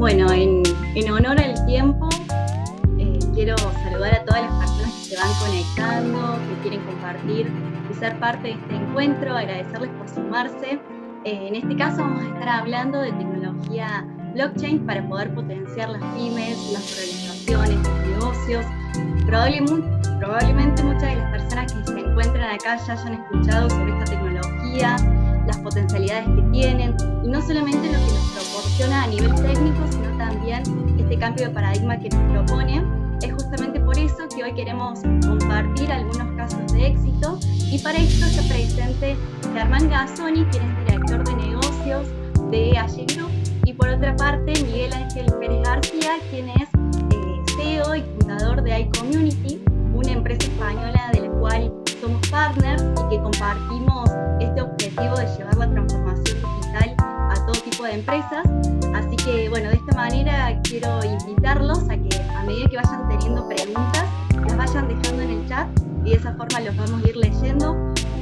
Bueno, en honor al tiempo, quiero saludar a todas las personas que se van conectando, que quieren compartir y ser parte de este encuentro, agradecerles por sumarse. En este caso vamos a estar hablando de tecnología blockchain para poder potenciar las pymes, las organizaciones, los negocios. Probablemente muchas de las personas que se encuentran acá ya hayan escuchado sobre esta tecnología, las potencialidades que tienen, y no solamente lo que nos proporciona a nivel técnico, sino también este cambio de paradigma que nos propone. Es justamente por eso que hoy queremos compartir algunos casos de éxito, y para esto está presente Germán Gazzoni, quien es director de negocios de AG Group, y por otra parte Miguel Ángel Pérez García, quien es CEO y fundador de iCommunity, una empresa española de la cual somos partners y que compartimos este objetivo de llevar la transformación digital a todo tipo de empresas. Así que, bueno, de esta manera quiero invitarlos a que a medida que vayan teniendo preguntas, las vayan dejando en el chat y de esa forma los vamos a ir leyendo.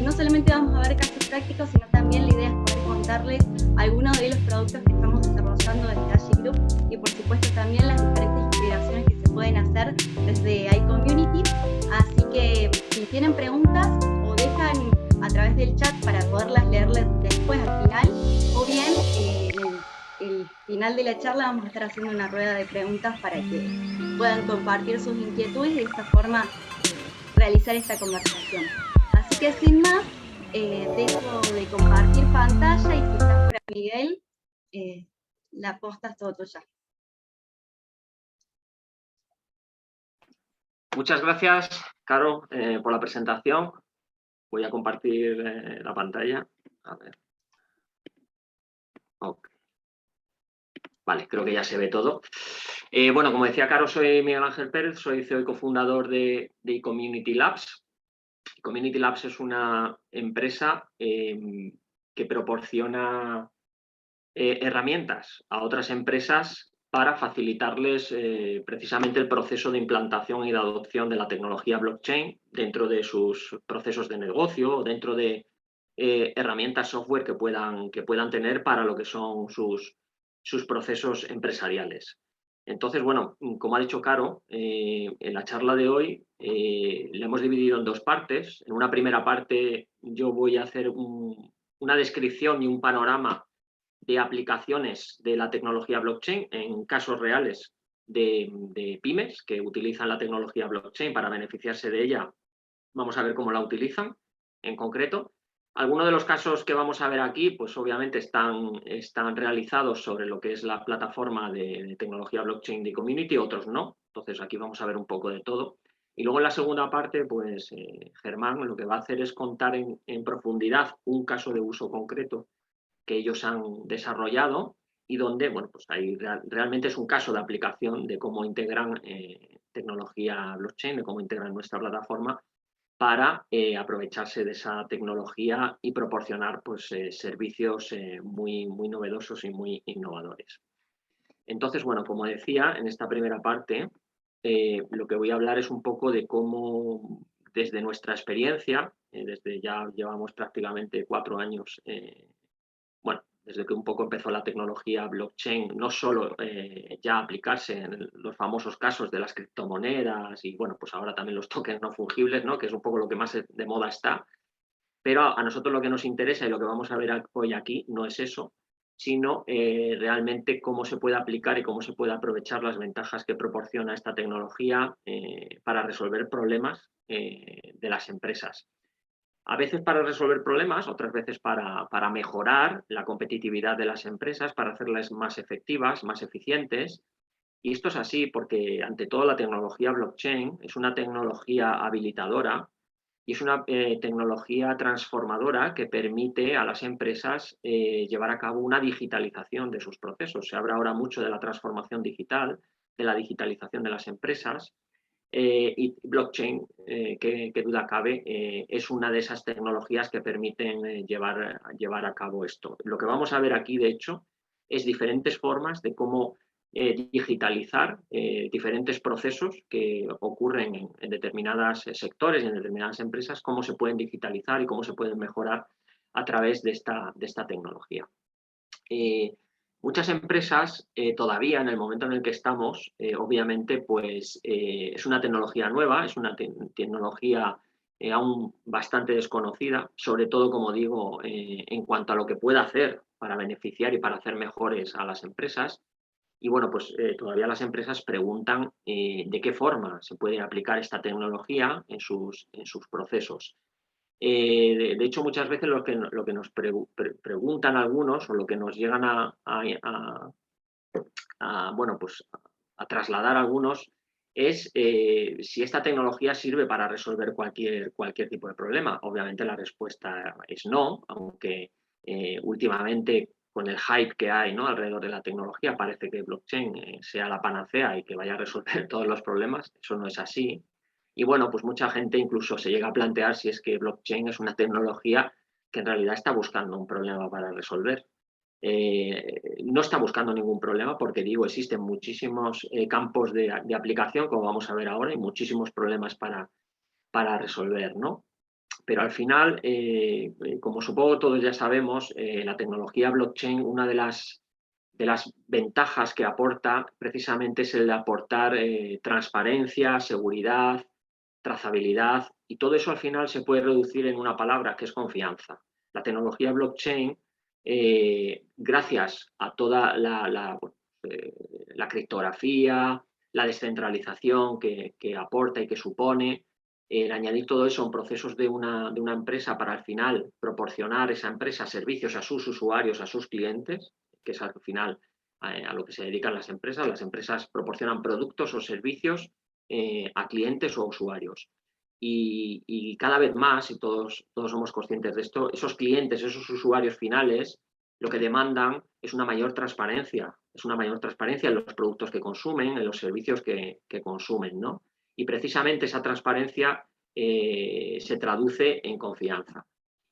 No solamente vamos a ver casos prácticos, sino también la idea es poder contarles algunos de los productos que estamos desarrollando desde AG Group y por supuesto también las diferentes integraciones que se pueden hacer desde iCommunity. Así que si tienen preguntas o dejan a través del chat para poderlas leerles después al final, o bien en el final de la charla vamos a estar haciendo una rueda de preguntas para que puedan compartir sus inquietudes y de esta forma realizar esta conversación. Así que sin más, dejo de compartir pantalla y quizás para Miguel, la posta es todo tuya. Muchas gracias, Caro, por la presentación. Voy a compartir la pantalla. A ver. Okay. Vale, creo que ya se ve todo. Bueno, como decía Caro, soy Miguel Ángel Pérez, soy CEO y cofundador de eCommunity Labs. eCommunity Labs es una empresa que proporciona herramientas a otras empresas para facilitarles precisamente el proceso de implantación y de adopción de la tecnología blockchain dentro de sus procesos de negocio o dentro de herramientas software que puedan tener para lo que son sus procesos empresariales. Entonces, bueno, como ha dicho Caro, en la charla de hoy la hemos dividido en dos partes. En una primera parte yo voy a hacer una descripción y un panorama de aplicaciones de la tecnología blockchain en casos reales de pymes que utilizan la tecnología blockchain para beneficiarse de ella. Vamos a ver cómo la utilizan en concreto. Algunos de los casos que vamos a ver aquí, pues obviamente están realizados sobre lo que es la plataforma de tecnología blockchain de Community, otros no. Entonces aquí vamos a ver un poco de todo. Y luego en la segunda parte, pues Germán lo que va a hacer es contar en profundidad un caso de uso concreto que ellos han desarrollado y donde, bueno, pues ahí realmente es un caso de aplicación de cómo integran tecnología blockchain, de cómo integran nuestra plataforma para aprovecharse de esa tecnología y proporcionar pues, servicios muy novedosos y muy innovadores. Entonces, bueno, como decía, en esta primera parte lo que voy a hablar es un poco de cómo, desde nuestra experiencia, desde ya llevamos prácticamente 4 años, bueno, desde que un poco empezó la tecnología blockchain, no solo ya aplicarse en los famosos casos de las criptomonedas y, bueno, pues ahora también los tokens no fungibles, ¿no? Que es un poco lo que más de moda está, pero a nosotros lo que nos interesa y lo que vamos a ver hoy aquí no es eso, sino realmente cómo se puede aplicar y cómo se puede aprovechar las ventajas que proporciona esta tecnología para resolver problemas de las empresas. A veces para resolver problemas, otras veces para mejorar la competitividad de las empresas, para hacerlas más efectivas, más eficientes. Y esto es así porque, ante todo, la tecnología blockchain es una tecnología habilitadora y es una tecnología transformadora que permite a las empresas llevar a cabo una digitalización de sus procesos. Se habla ahora mucho de la transformación digital, de la digitalización de las empresas. Y blockchain, que duda cabe, es una de esas tecnologías que permiten llevar a cabo esto. Lo que vamos a ver aquí, de hecho, es diferentes formas de cómo digitalizar diferentes procesos que ocurren en determinados sectores y en determinadas empresas, cómo se pueden digitalizar y cómo se pueden mejorar a través de esta tecnología. Muchas empresas todavía en el momento en el que estamos, obviamente, pues es una tecnología nueva, es una tecnología aún bastante desconocida, sobre todo, como digo, en cuanto a lo que puede hacer para beneficiar y para hacer mejores a las empresas. Y bueno, pues todavía las empresas preguntan de qué forma se puede aplicar esta tecnología en sus procesos. De hecho, muchas veces lo que nos preguntan algunos o lo que nos llegan bueno, pues a trasladar a algunos es si esta tecnología sirve para resolver cualquier tipo de problema. Obviamente la respuesta es no, aunque últimamente con el hype que hay, ¿no?, alrededor de la tecnología parece que blockchain sea la panacea y que vaya a resolver todos los problemas. Eso no es así. Y bueno, pues mucha gente incluso se llega a plantear si es que blockchain es una tecnología que en realidad está buscando un problema para resolver. No está buscando ningún problema porque, digo, existen muchísimos campos de aplicación, como vamos a ver ahora, y muchísimos problemas para resolver, ¿no? Pero al final, como supongo todos ya sabemos, la tecnología blockchain, una de las ventajas que aporta precisamente es el de aportar transparencia, seguridad, trazabilidad, y todo eso al final se puede reducir en una palabra que es confianza. La tecnología blockchain, gracias a toda la criptografía, la descentralización que aporta y que supone, el añadir todo eso en procesos de una empresa para al final proporcionar esa empresa servicios a sus usuarios, a sus clientes, que es al final a lo que se dedican las empresas. Las empresas proporcionan productos o servicios a clientes o usuarios. Y cada vez más, y todos somos conscientes de esto, esos clientes, esos usuarios finales, lo que demandan es una mayor transparencia, es una mayor transparencia en los productos que consumen, en los servicios que consumen, ¿no? Y precisamente esa transparencia se traduce en confianza.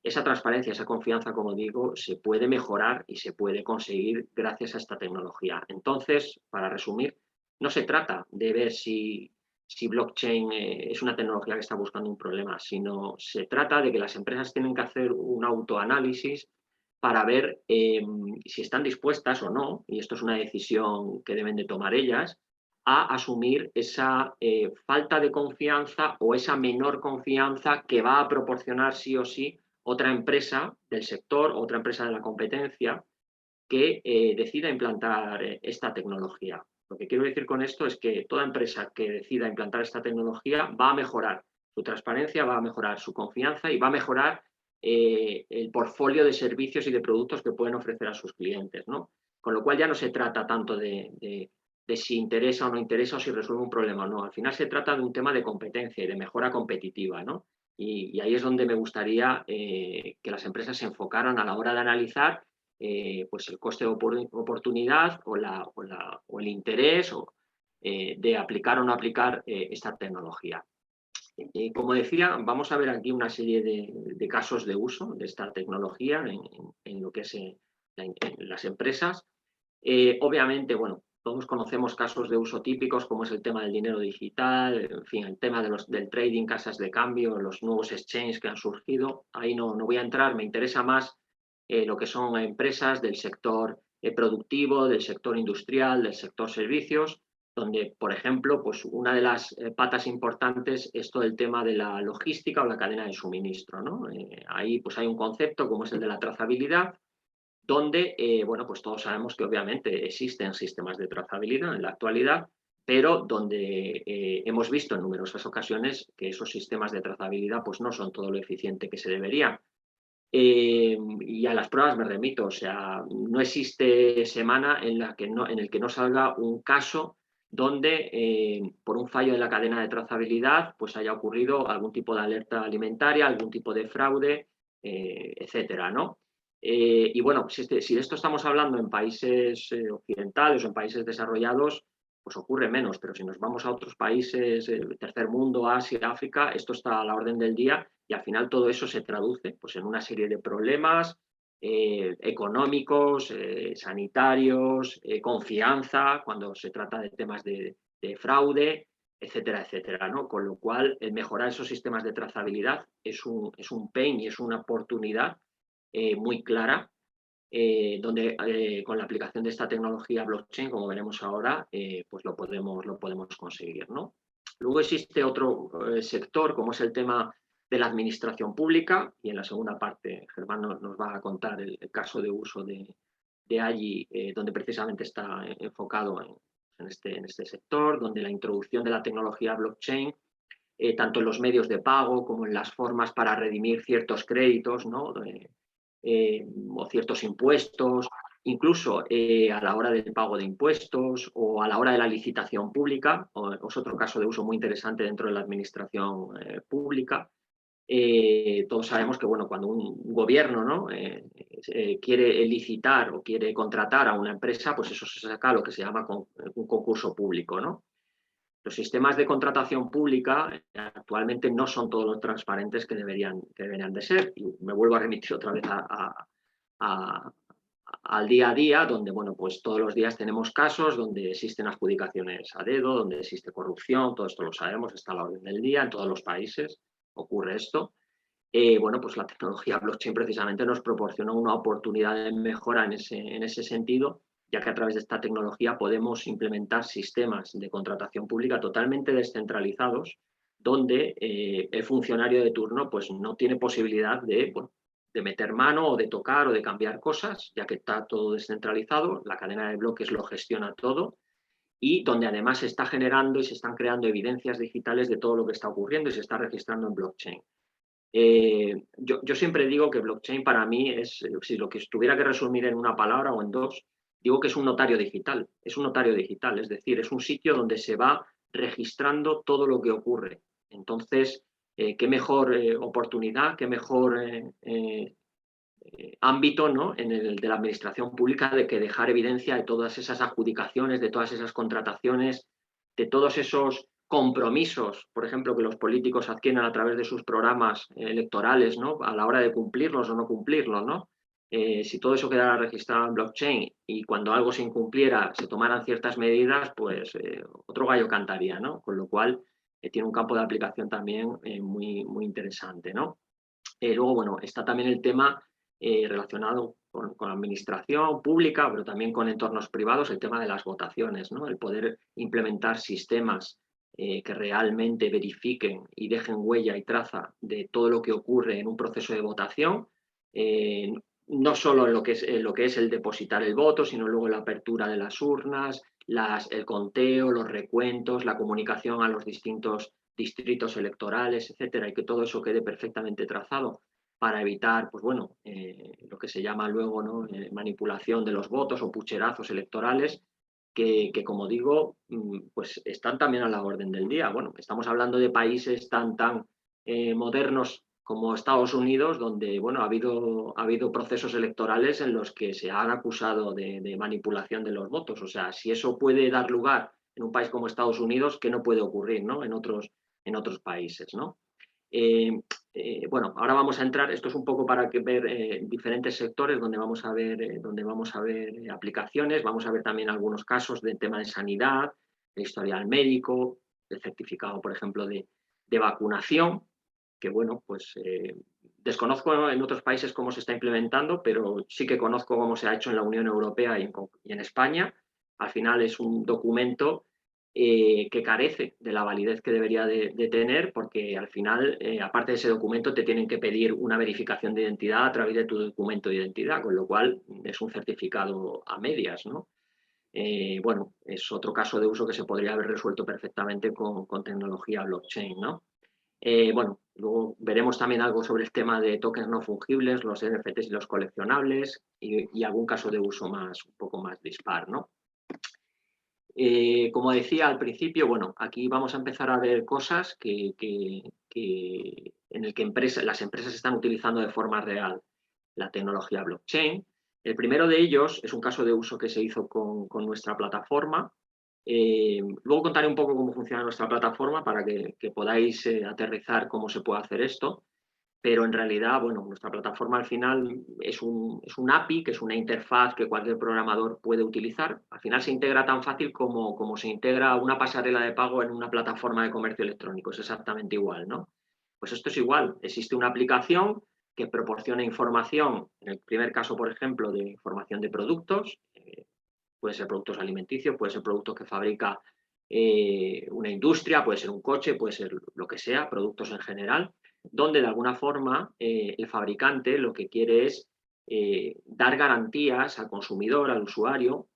Esa transparencia, esa confianza, como digo, se puede mejorar y se puede conseguir gracias a esta tecnología. Entonces, para resumir, no se trata de ver si blockchain es una tecnología que está buscando un problema, sino se trata de que las empresas tienen que hacer un autoanálisis para ver si están dispuestas o no, y esto es una decisión que deben de tomar ellas, a asumir esa falta de confianza o esa menor confianza que va a proporcionar sí o sí otra empresa del sector, otra empresa de la competencia que decida implantar esta tecnología. Lo que quiero decir con esto es que toda empresa que decida implantar esta tecnología va a mejorar su transparencia, va a mejorar su confianza y va a mejorar el portfolio de servicios y de productos que pueden ofrecer a sus clientes, ¿no? Con lo cual ya no se trata tanto de si interesa o no interesa o si resuelve un problema o no. Al final se trata de un tema de competencia y de mejora competitiva, ¿no? Y ahí es donde me gustaría que las empresas se enfocaran a la hora de analizar pues el coste de oportunidad o el interés de aplicar o no aplicar esta tecnología. Como decía, vamos a ver aquí una serie de casos de uso de esta tecnología en lo que es en las empresas. Obviamente, bueno, todos conocemos casos de uso típicos como es el tema del dinero digital, en fin, el tema del trading, casas de cambio, los nuevos exchanges que han surgido. Ahí no voy a entrar, me interesa más lo que son empresas del sector productivo, del sector industrial, del sector servicios, donde, por ejemplo, pues una de las patas importantes es todo el tema de la logística o la cadena de suministro, ¿no? Ahí pues hay un concepto como es el de la trazabilidad, donde, bueno, pues todos sabemos que obviamente existen sistemas de trazabilidad en la actualidad, pero donde hemos visto en numerosas ocasiones que esos sistemas de trazabilidad pues no son todo lo eficiente que se debería. Y a las pruebas me remito, o sea, no existe semana en el que no salga un caso donde por un fallo de la cadena de trazabilidad pues haya ocurrido algún tipo de alerta alimentaria, algún tipo de fraude, etcétera, ¿no? Y bueno, si de esto estamos hablando en países occidentales o en países desarrollados, pues ocurre menos, pero si nos vamos a otros países, tercer mundo, Asia, África, esto está a la orden del día y al final todo eso se traduce pues, en una serie de problemas económicos, sanitarios, confianza, cuando se trata de temas de fraude, etcétera, etcétera, ¿no? Con lo cual, el mejorar esos sistemas de trazabilidad es un pain y es una oportunidad muy clara donde con la aplicación de esta tecnología blockchain, como veremos ahora, pues lo podemos conseguir, ¿no? Luego existe otro sector, como es el tema de la administración pública, y en la segunda parte Germán nos va a contar el caso de uso de allí, donde precisamente está enfocado en este sector, donde la introducción de la tecnología blockchain, tanto en los medios de pago como en las formas para redimir ciertos créditos, ¿no? O ciertos impuestos, incluso a la hora del pago de impuestos o a la hora de la licitación pública, es otro caso de uso muy interesante dentro de la administración pública. Todos sabemos que bueno, cuando un gobierno, ¿no? Quiere licitar o quiere contratar a una empresa, pues eso se saca lo que se llama un concurso público, ¿no? Los sistemas de contratación pública actualmente no son todos los transparentes que deberían de ser. Y me vuelvo a remitir otra vez al día a día, donde bueno, pues todos los días tenemos casos donde existen adjudicaciones a dedo, donde existe corrupción, todo esto lo sabemos, está a la orden del día, en todos los países ocurre esto. Bueno, pues la tecnología blockchain precisamente nos proporciona una oportunidad de mejora en ese sentido, ya que a través de esta tecnología podemos implementar sistemas de contratación pública totalmente descentralizados, donde el funcionario de turno pues, no tiene posibilidad de meter mano o de tocar o de cambiar cosas, ya que está todo descentralizado, la cadena de bloques lo gestiona todo, y donde además se está generando y se están creando evidencias digitales de todo lo que está ocurriendo y se está registrando en blockchain. Yo siempre digo que blockchain para mí es, si lo que tuviera que resumir en una palabra o en dos, digo que es un notario digital. Es un notario digital, es decir, es un sitio donde se va registrando todo lo que ocurre. Entonces, qué mejor oportunidad, qué mejor ámbito, ¿no?, en el de la administración pública, de que dejar evidencia de todas esas adjudicaciones, de todas esas contrataciones, de todos esos compromisos, por ejemplo, que los políticos adquieren a través de sus programas electorales, ¿no?, a la hora de cumplirlos o no cumplirlos, ¿no? Si todo eso quedara registrado en blockchain y cuando algo se incumpliera se tomaran ciertas medidas, pues otro gallo cantaría, ¿no? Con lo cual tiene un campo de aplicación también muy interesante, ¿no? Luego, bueno, está también el tema relacionado con la administración pública, pero también con entornos privados, el tema de las votaciones, ¿no? El poder implementar sistemas que realmente verifiquen y dejen huella y traza de todo lo que ocurre en un proceso de votación, no solo en lo que es el depositar el voto, sino luego la apertura de las urnas, el conteo, los recuentos, la comunicación a los distintos distritos electorales, etcétera, y que todo eso quede perfectamente trazado para evitar, pues bueno, lo que se llama luego, ¿no?, manipulación de los votos o pucherazos electorales, que como digo, pues están también a la orden del día. Bueno, estamos hablando de países tan modernos como Estados Unidos, donde, bueno, ha habido procesos electorales en los que se han acusado de manipulación de los votos. O sea, si eso puede dar lugar en un país como Estados Unidos, ¿qué no puede ocurrir, ¿no?, en otros países, ¿no? Bueno, ahora vamos a entrar, esto es un poco para ver diferentes sectores donde vamos a ver aplicaciones, vamos a ver también algunos casos del tema de sanidad, el historial médico, el certificado, por ejemplo, de vacunación, que bueno, pues desconozco en otros países cómo se está implementando, pero sí que conozco cómo se ha hecho en la Unión Europea y en España. Al final es un documento que carece de la validez que debería de tener, porque al final, aparte de ese documento, te tienen que pedir una verificación de identidad a través de tu documento de identidad, con lo cual es un certificado a medias, ¿no? Bueno, es otro caso de uso que se podría haber resuelto perfectamente con tecnología blockchain, ¿no? Bueno, luego veremos también algo sobre el tema de tokens no fungibles, los NFTs y los coleccionables, y algún caso de uso un poco más dispar, ¿no? Como decía al principio, bueno, aquí vamos a empezar a ver cosas en el que las empresas están utilizando de forma real la tecnología blockchain. El primero de ellos es un caso de uso que se hizo con nuestra plataforma. Luego contaré un poco cómo funciona nuestra plataforma para que podáis aterrizar cómo se puede hacer esto. Pero en realidad, bueno, nuestra plataforma al final es un API, que es una interfaz que cualquier programador puede utilizar. Al final se integra tan fácil como se integra una pasarela de pago en una plataforma de comercio electrónico. Es exactamente igual, ¿no? Pues esto es igual. Existe una aplicación que proporciona información, en el primer caso, por ejemplo, de información de productos, puede ser productos alimenticios, puede ser productos que fabrica una industria, puede ser un coche, puede ser lo que sea, productos en general, donde de alguna forma el fabricante lo que quiere es dar garantías al consumidor, al usuario,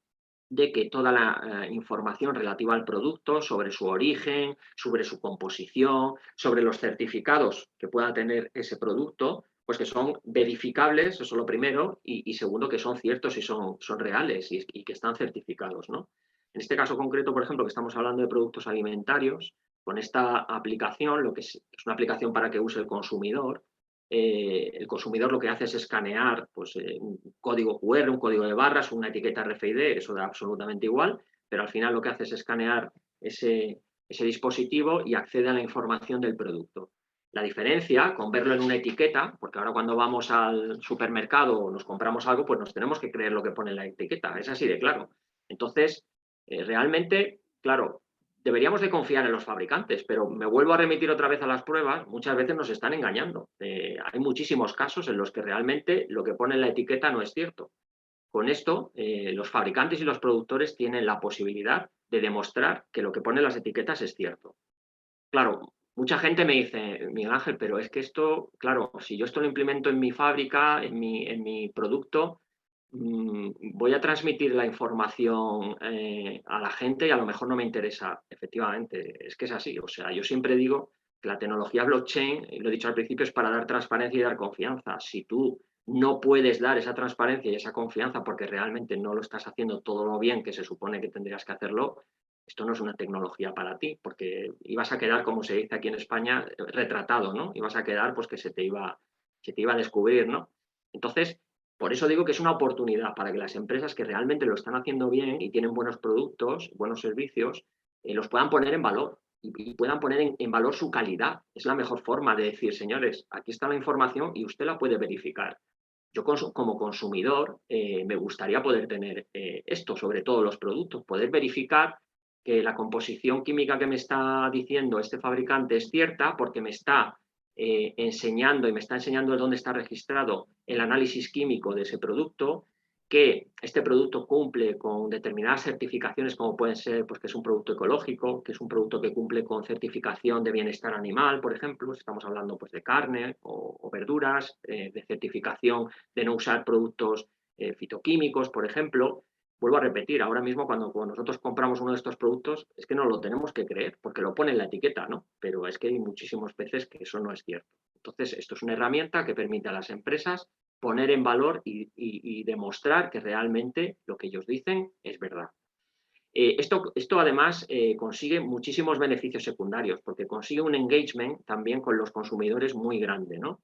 de que toda la información relativa al producto, sobre su origen, sobre su composición, sobre los certificados que pueda tener ese producto, pues que son verificables, eso es lo primero, y segundo, que son ciertos y son reales y que están certificados, ¿no? En este caso concreto, por ejemplo, que estamos hablando de productos alimentarios, con esta aplicación, lo que es una aplicación para que use el consumidor lo que hace es escanear, pues, un código QR, un código de barras, una etiqueta RFID, eso da absolutamente igual, pero al final lo que hace es escanear ese dispositivo y accede a la información del producto. La diferencia con verlo en una etiqueta, porque ahora cuando vamos al supermercado o nos compramos algo, pues nos tenemos que creer lo que pone en la etiqueta, es así de claro. Entonces, realmente, claro, deberíamos de confiar en los fabricantes, pero me vuelvo a remitir otra vez a las pruebas, muchas veces nos están engañando. Hay muchísimos casos en los que realmente lo que pone en la etiqueta no es cierto. Con esto, los fabricantes y los productores tienen la posibilidad de demostrar que lo que pone en las etiquetas es cierto. Claro, mucha gente me dice, Miguel Ángel, pero es que esto, claro, si yo esto lo implemento en mi fábrica, en mi producto, voy a transmitir la información a la gente y a lo mejor no me interesa. Efectivamente, es que es así. O sea, yo siempre digo que la tecnología blockchain, lo he dicho al principio, es para dar transparencia y dar confianza. Si tú no puedes dar esa transparencia y esa confianza porque realmente no lo estás haciendo todo lo bien que se supone que tendrías que hacerlo, esto no es una tecnología para ti, porque ibas a quedar, como se dice aquí en España, retratado, ¿no? Ibas a quedar pues que se te iba a descubrir, ¿no? Entonces, por eso digo que es una oportunidad para que las empresas que realmente lo están haciendo bien y tienen buenos productos, buenos servicios, los puedan poner en valor y puedan poner en valor su calidad. Es la mejor forma de decir, señores, aquí está la información y usted la puede verificar. Yo como consumidor me gustaría poder tener esto sobre todos los productos, poder verificar que la composición química que me está diciendo este fabricante es cierta porque me está enseñando y me está enseñando dónde está registrado el análisis químico de ese producto, que este producto cumple con determinadas certificaciones como pueden ser pues, que es un producto ecológico, que es un producto que cumple con certificación de bienestar animal, por ejemplo, si estamos hablando pues, de carne o verduras, de certificación de no usar productos fitoquímicos, por ejemplo. Vuelvo a repetir, ahora mismo cuando nosotros compramos uno de estos productos es que no lo tenemos que creer porque lo pone en la etiqueta, ¿no? Pero es que hay muchísimas veces que eso no es cierto. Entonces, esto es una herramienta que permite a las empresas poner en valor y demostrar que realmente lo que ellos dicen es verdad. Esto además consigue muchísimos beneficios secundarios porque consigue un engagement también con los consumidores muy grande, ¿no?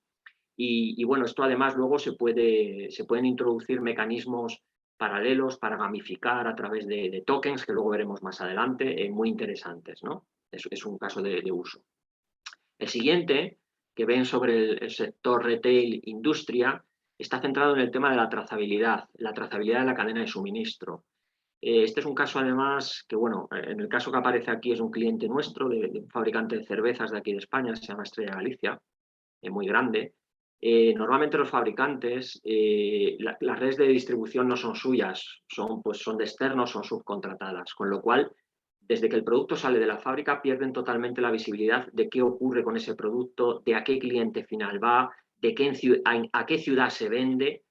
Y bueno, esto además luego se pueden introducir mecanismos paralelos para gamificar a través de tokens, que luego veremos más adelante, muy interesantes, ¿no? Es un caso de uso. El siguiente, que ven sobre el sector retail, industria, está centrado en el tema de la trazabilidad de la cadena de suministro. Este es un caso además que, bueno, en el caso que aparece aquí es un cliente nuestro, de un fabricante de cervezas de aquí de España, se llama Estrella Galicia, muy grande. Normalmente los fabricantes, las redes de distribución no son suyas, son de externos, son subcontratadas, con lo cual, desde que el producto sale de la fábrica, pierden totalmente la visibilidad de qué ocurre con ese producto, de a qué cliente final va, a qué ciudad se vende.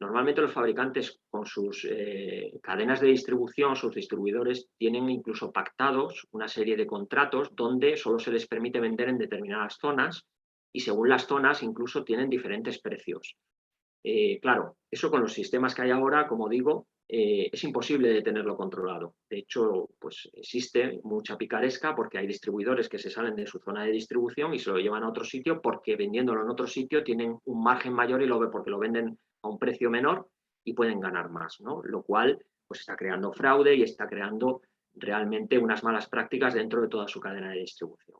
Normalmente los fabricantes con sus cadenas de distribución, sus distribuidores, tienen incluso pactados una serie de contratos donde solo se les permite vender en determinadas zonas y según las zonas incluso tienen diferentes precios. Claro, eso con los sistemas que hay ahora, como digo, es imposible de tenerlo controlado. De hecho, pues existe mucha picaresca porque hay distribuidores que se salen de su zona de distribución y se lo llevan a otro sitio porque vendiéndolo en otro sitio tienen un margen mayor porque lo venden a un precio menor y pueden ganar más, ¿no? Lo cual pues está creando fraude y está creando realmente unas malas prácticas dentro de toda su cadena de distribución.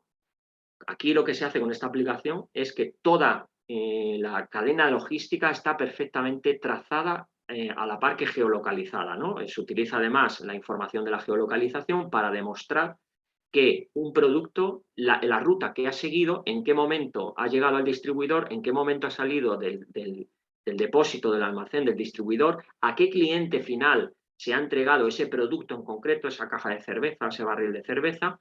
Aquí lo que se hace con esta aplicación es que toda la cadena logística está perfectamente trazada a la par que geolocalizada, ¿no? Se utiliza además la información de la geolocalización para demostrar que un producto, la ruta que ha seguido, en qué momento ha llegado al distribuidor, en qué momento ha salido del depósito del almacén del distribuidor, a qué cliente final se ha entregado ese producto en concreto, esa caja de cerveza, ese barril de cerveza,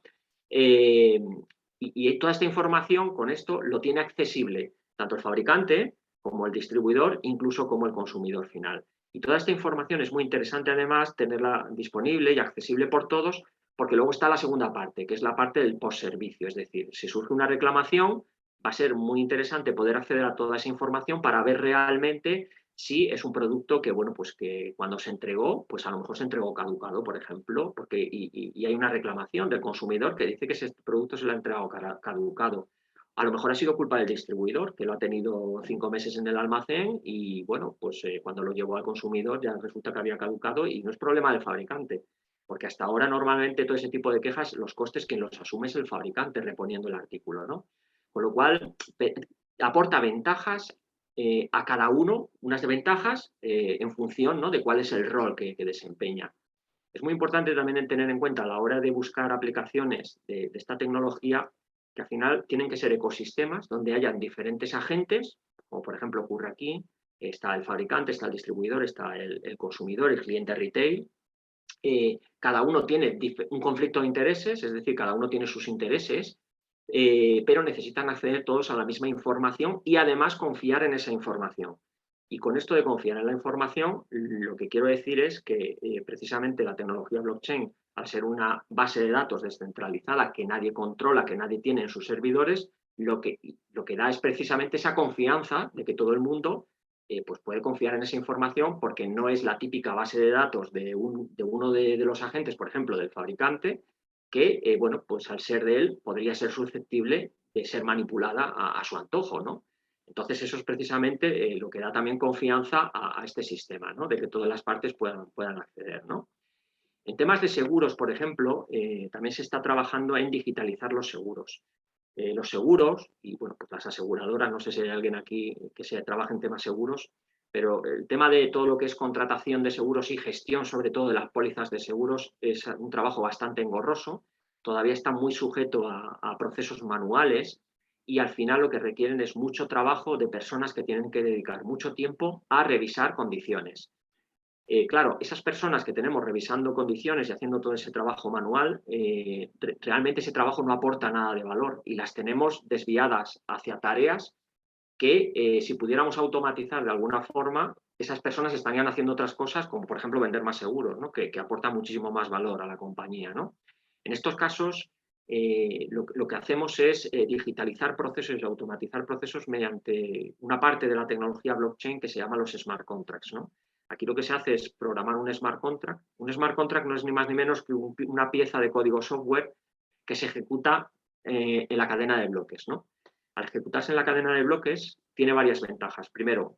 y toda esta información con esto lo tiene accesible tanto el fabricante como el distribuidor, incluso como el consumidor final. Y toda esta información es muy interesante además tenerla disponible y accesible por todos, porque luego está la segunda parte, que es la parte del postservicio. Es decir, si surge una reclamación, va a ser muy interesante poder acceder a toda esa información para ver realmente si es un producto que, bueno, pues que cuando se entregó, pues a lo mejor se entregó caducado, por ejemplo, y hay una reclamación del consumidor que dice que ese producto se le ha entregado caducado. A lo mejor ha sido culpa del distribuidor, que lo ha tenido 5 meses en el almacén y, bueno, pues cuando lo llevó al consumidor ya resulta que había caducado y no es problema del fabricante, porque hasta ahora normalmente todo ese tipo de quejas, los costes quien los asume es el fabricante reponiendo el artículo, ¿no? Con lo cual, aporta ventajas a cada uno, unas desventajas en función, ¿no?, de cuál es el rol que desempeña. Es muy importante también tener en cuenta a la hora de buscar aplicaciones de esta tecnología que al final tienen que ser ecosistemas donde hayan diferentes agentes, como por ejemplo ocurre aquí, está el fabricante, está el distribuidor, está el consumidor, el cliente retail. Cada uno tiene un conflicto de intereses, es decir, cada uno tiene sus intereses, pero necesitan acceder todos a la misma información y además confiar en esa información. Y con esto de confiar en la información, lo que quiero decir es que precisamente la tecnología blockchain, al ser una base de datos descentralizada que nadie controla, que nadie tiene en sus servidores, lo que da es precisamente esa confianza de que todo el mundo pues puede confiar en esa información porque no es la típica base de datos de uno de los agentes, por ejemplo, del fabricante, que, bueno, pues al ser de él podría ser susceptible de ser manipulada a su antojo, ¿no? Entonces, eso es precisamente lo que da también confianza a este sistema, ¿no? De que todas las partes puedan acceder, ¿no? En temas de seguros, por ejemplo, también se está trabajando en digitalizar los seguros. Los seguros, y bueno, pues las aseguradoras, no sé si hay alguien aquí que trabaja en temas seguros, pero el tema de todo lo que es contratación de seguros y gestión, sobre todo de las pólizas de seguros, es un trabajo bastante engorroso. Todavía está muy sujeto a procesos manuales y al final lo que requieren es mucho trabajo de personas que tienen que dedicar mucho tiempo a revisar condiciones. Claro, esas personas que tenemos revisando condiciones y haciendo todo ese trabajo manual, realmente ese trabajo no aporta nada de valor y las tenemos desviadas hacia tareas que si pudiéramos automatizar de alguna forma, esas personas estarían haciendo otras cosas, como por ejemplo vender más seguros, ¿no? que aporta muchísimo más valor a la compañía, ¿no? En estos casos, lo que hacemos es digitalizar procesos y automatizar procesos mediante una parte de la tecnología blockchain que se llama los smart contracts, ¿no? Aquí lo que se hace es programar un smart contract. Un smart contract no es ni más ni menos que una pieza de código software que se ejecuta en la cadena de bloques, ¿no? Al ejecutarse en la cadena de bloques, tiene varias ventajas. Primero,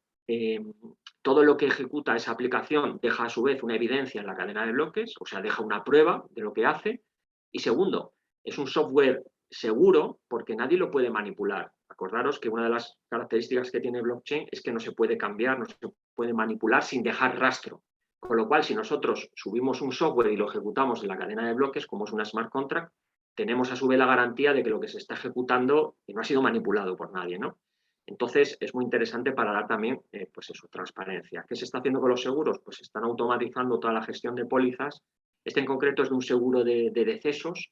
todo lo que ejecuta esa aplicación deja a su vez una evidencia en la cadena de bloques, o sea, deja una prueba de lo que hace. Y segundo, es un software seguro porque nadie lo puede manipular. Acordaros que una de las características que tiene blockchain es que no se puede cambiar, no se puede manipular sin dejar rastro. Con lo cual, si nosotros subimos un software y lo ejecutamos en la cadena de bloques, como es una smart contract, tenemos a su vez la garantía de que lo que se está ejecutando no ha sido manipulado por nadie, ¿no? Entonces, es muy interesante para dar también, pues eso, transparencia. ¿Qué se está haciendo con los seguros? Pues se están automatizando toda la gestión de pólizas. Este en concreto es de un seguro de decesos,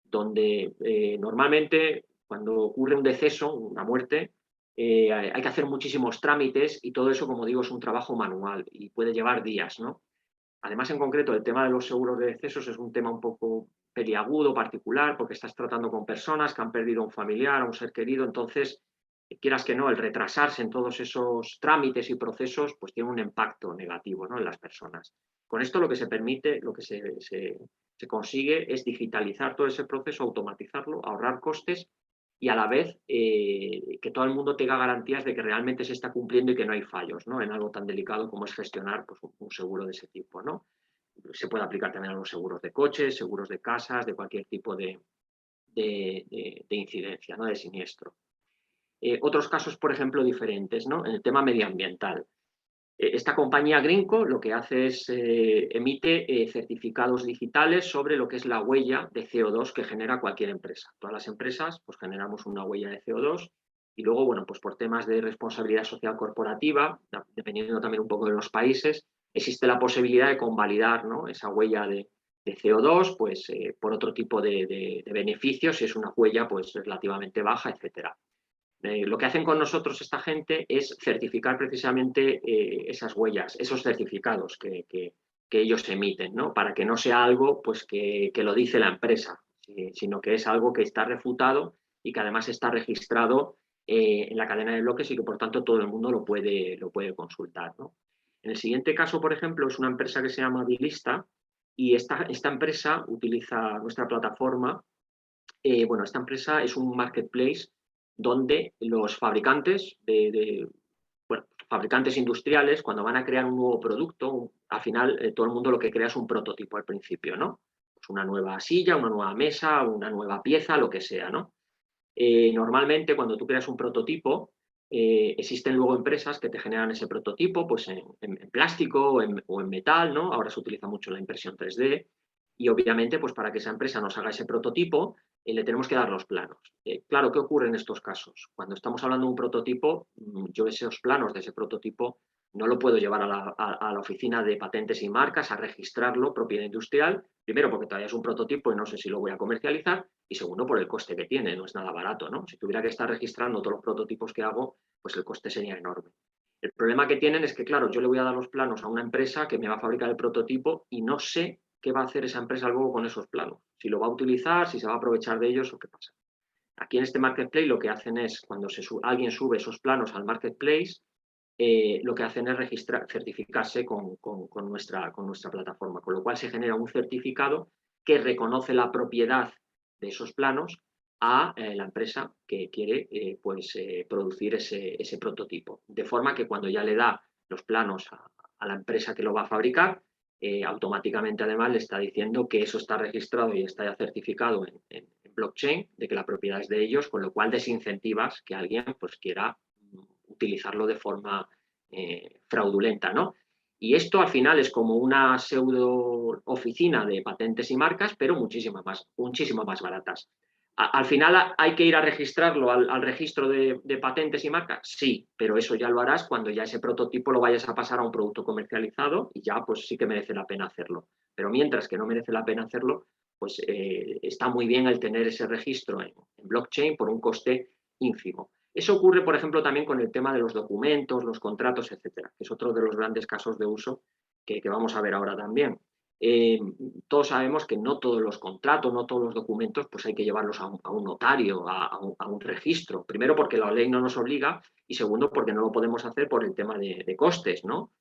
donde normalmente cuando ocurre un deceso, una muerte, hay que hacer muchísimos trámites y todo eso, como digo, es un trabajo manual y puede llevar días, ¿no? Además, en concreto, el tema de los seguros de decesos es un tema un poco peliagudo, particular, porque estás tratando con personas que han perdido a un familiar, a un ser querido, entonces, quieras que no, el retrasarse en todos esos trámites y procesos, pues tiene un impacto negativo, ¿no?, en las personas. Con esto lo que se permite, lo que se consigue es digitalizar todo ese proceso, automatizarlo, ahorrar costes y a la vez que todo el mundo tenga garantías de que realmente se está cumpliendo y que no hay fallos, ¿no?, en algo tan delicado como es gestionar pues, un seguro de ese tipo, ¿no? Se puede aplicar también a los seguros de coches, seguros de casas, de cualquier tipo de incidencia, ¿no?, de siniestro. Otros casos, por ejemplo, diferentes, ¿no?, en el tema medioambiental. Esta compañía Greenco lo que hace es emite certificados digitales sobre lo que es la huella de CO2 que genera cualquier empresa. Todas las empresas pues, generamos una huella de CO2 y luego, bueno, pues por temas de responsabilidad social corporativa, dependiendo también un poco de los países, existe la posibilidad de convalidar, ¿no?, esa huella de CO2 pues, por otro tipo de beneficios si es una huella pues, relativamente baja, etcétera. Lo que hacen con nosotros esta gente es certificar precisamente esas huellas, esos certificados que ellos emiten, ¿no? Para que no sea algo pues, que lo dice la empresa, sino que es algo que está refutado y que además está registrado en la cadena de bloques y que por tanto todo el mundo lo puede consultar, ¿no? En el siguiente caso, por ejemplo, es una empresa que se llama Bilista y esta empresa utiliza nuestra plataforma. Bueno, esta empresa es un marketplace donde los fabricantes bueno, fabricantes industriales, cuando van a crear un nuevo producto, al final todo el mundo lo que crea es un prototipo al principio, ¿no? Pues una nueva silla, una nueva mesa, una nueva pieza, lo que sea, ¿no? Normalmente cuando tú creas un prototipo, existen luego empresas que te generan ese prototipo pues en plástico o en metal, ¿no? Ahora se utiliza mucho la impresión 3D y obviamente pues para que esa empresa nos haga ese prototipo le tenemos que dar los planos. Claro, ¿qué ocurre en estos casos? Cuando estamos hablando de un prototipo, yo esos planos de ese prototipo no lo puedo llevar a la oficina de patentes y marcas a registrarlo, propiedad industrial, primero porque todavía es un prototipo y no sé si lo voy a comercializar, y segundo por el coste que tiene, no es nada barato, ¿no? Si tuviera que estar registrando todos los prototipos que hago, pues el coste sería enorme. El problema que tienen es que, claro, yo le voy a dar los planos a una empresa que me va a fabricar el prototipo y no sé qué va a hacer esa empresa luego con esos planos. Si lo va a utilizar, si se va a aprovechar de ellos o qué pasa. Aquí en este marketplace lo que hacen es, cuando alguien sube esos planos al marketplace, lo que hacen es certificarse con nuestra plataforma, con lo cual se genera un certificado que reconoce la propiedad de esos planos a la empresa que quiere producir ese prototipo. De forma que cuando ya le da los planos a la empresa que lo va a fabricar, automáticamente además le está diciendo que eso está registrado y está ya certificado en blockchain, de que la propiedad es de ellos, con lo cual desincentivas que alguien pues quiera utilizarlo de forma fraudulenta, ¿no? Y esto al final es como una pseudo oficina de patentes y marcas, pero muchísimo más baratas. Al final hay que ir a registrarlo al registro de patentes y marcas, sí, pero eso ya lo harás cuando ya ese prototipo lo vayas a pasar a un producto comercializado y ya pues sí que merece la pena hacerlo. Pero mientras que no merece la pena hacerlo, pues está muy bien el tener ese registro en blockchain por un coste ínfimo. Eso ocurre, por ejemplo, también con el tema de los documentos, los contratos, etcétera, que es otro de los grandes casos de uso que vamos a ver ahora también. Todos sabemos que no todos los contratos, no todos los documentos, pues hay que llevarlos a un notario, a un registro. Primero, porque la ley no nos obliga y segundo, porque no lo podemos hacer por el tema de costes, ¿no?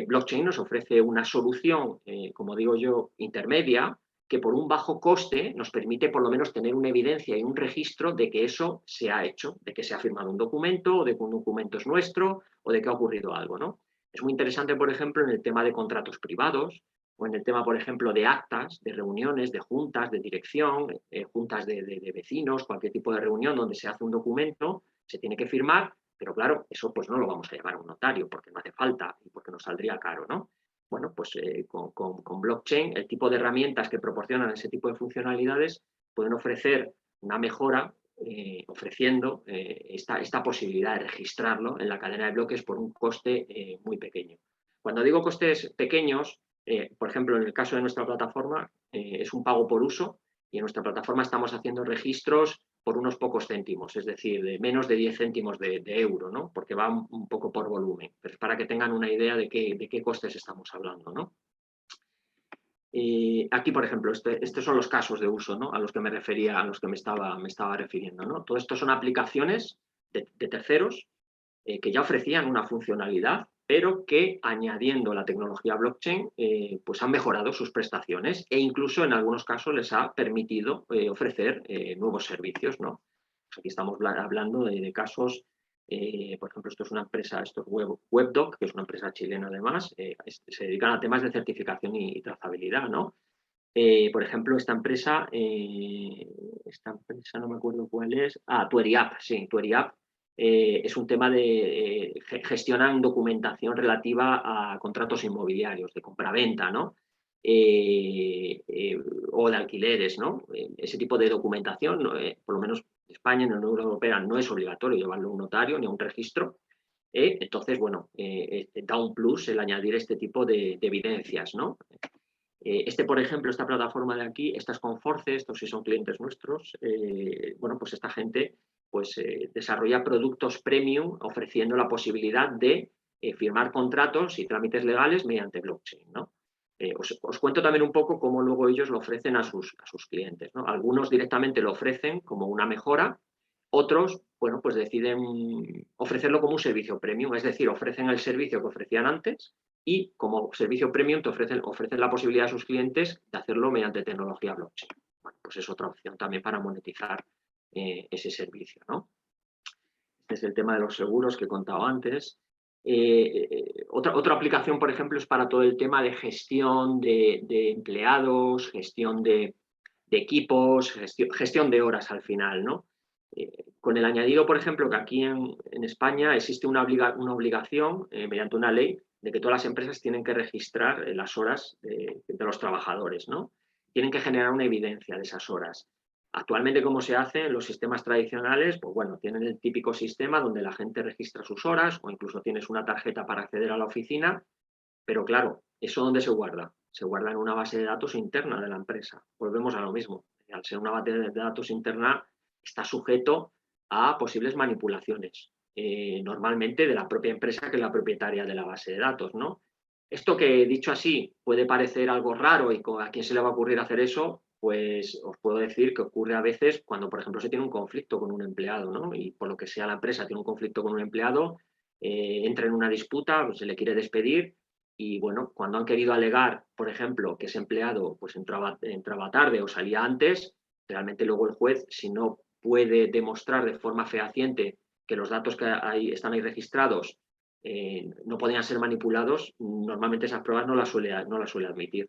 Blockchain nos ofrece una solución, como digo yo, intermedia, que por un bajo coste nos permite por lo menos tener una evidencia y un registro de que eso se ha hecho, de que se ha firmado un documento, o de que un documento es nuestro, o de que ha ocurrido algo, ¿no? Es muy interesante, por ejemplo, en el tema de contratos privados, o en el tema, por ejemplo, de actas, de reuniones, de juntas, de dirección, juntas de vecinos, cualquier tipo de reunión donde se hace un documento, se tiene que firmar, pero claro, eso pues no lo vamos a llevar a un notario porque no hace falta y porque nos saldría caro, ¿no? Bueno, pues con blockchain, el tipo de herramientas que proporcionan ese tipo de funcionalidades pueden ofrecer una mejora ofreciendo esta posibilidad de registrarlo en la cadena de bloques por un coste muy pequeño. Cuando digo costes pequeños, por ejemplo, en el caso de nuestra plataforma, es un pago por uso y en nuestra plataforma estamos haciendo registros por unos pocos céntimos, es decir, de menos de 10 céntimos de euro, ¿no? Porque va un poco por volumen, pero es para que tengan una idea de qué costes estamos hablando, ¿no? Aquí, por ejemplo, estos son los casos de uso, ¿no? A los que me refería, a los que me estaba refiriendo, ¿no? Todo esto son aplicaciones de terceros que ya ofrecían una funcionalidad, pero que añadiendo la tecnología blockchain, pues han mejorado sus prestaciones e incluso en algunos casos les ha permitido ofrecer nuevos servicios, ¿no? Pues aquí estamos hablando de casos, por ejemplo, esto es una empresa, esto es WebDoc, que es una empresa chilena además, se dedican a temas de certificación y trazabilidad, ¿no? Por ejemplo, esta empresa no me acuerdo cuál es, TueriApp, sí, TueriApp, es un tema de gestionan documentación relativa a contratos inmobiliarios, de compraventa, ¿no? O de alquileres, ¿no? Ese tipo de documentación, ¿no? Por lo menos en España, en la Unión Europea, no es obligatorio llevarlo a un notario ni a un registro. Entonces, bueno, da un plus el añadir este tipo de evidencias, ¿no? Por ejemplo, esta plataforma de aquí, esta es con Force, estos sí son clientes nuestros, bueno, pues esta gente pues, desarrolla productos premium ofreciendo la posibilidad de firmar contratos y trámites legales mediante blockchain, ¿no? Os cuento también un poco cómo luego ellos lo ofrecen a sus clientes, ¿no? Algunos directamente lo ofrecen como una mejora, otros, bueno, pues deciden ofrecerlo como un servicio premium, es decir, ofrecen el servicio que ofrecían antes y como servicio premium te ofrecen la posibilidad a sus clientes de hacerlo mediante tecnología blockchain. Bueno, pues es otra opción también para monetizar ese servicio, ¿no? Este es el tema de los seguros que he contado antes. Otra aplicación, por ejemplo, es para todo el tema de gestión de empleados, gestión de equipos, gestión de horas al final, ¿no? Con el añadido, por ejemplo, que aquí en España existe una obligación mediante una ley de que todas las empresas tienen que registrar las horas de los trabajadores, ¿no? Tienen que generar una evidencia de esas horas. Actualmente, ¿cómo se hace en los sistemas tradicionales? Pues bueno, tienen el típico sistema donde la gente registra sus horas o incluso tienes una tarjeta para acceder a la oficina, pero claro, ¿eso dónde se guarda? Se guarda en una base de datos interna de la empresa. Volvemos a lo mismo. Al ser una base de datos interna, está sujeto a posibles manipulaciones, normalmente de la propia empresa que es la propietaria de la base de datos, ¿no? Esto que, dicho así, puede parecer algo raro y a quién se le va a ocurrir hacer eso, pues os puedo decir que ocurre a veces cuando, por ejemplo, se tiene un conflicto con un empleado, ¿no? Y por lo que sea la empresa tiene un conflicto con un empleado, entra en una disputa, pues se le quiere despedir y, bueno, cuando han querido alegar, por ejemplo, que ese empleado pues entraba tarde o salía antes, realmente luego el juez, si no puede demostrar de forma fehaciente que los datos que están ahí registrados no podían ser manipulados, normalmente esas pruebas no las suele admitir.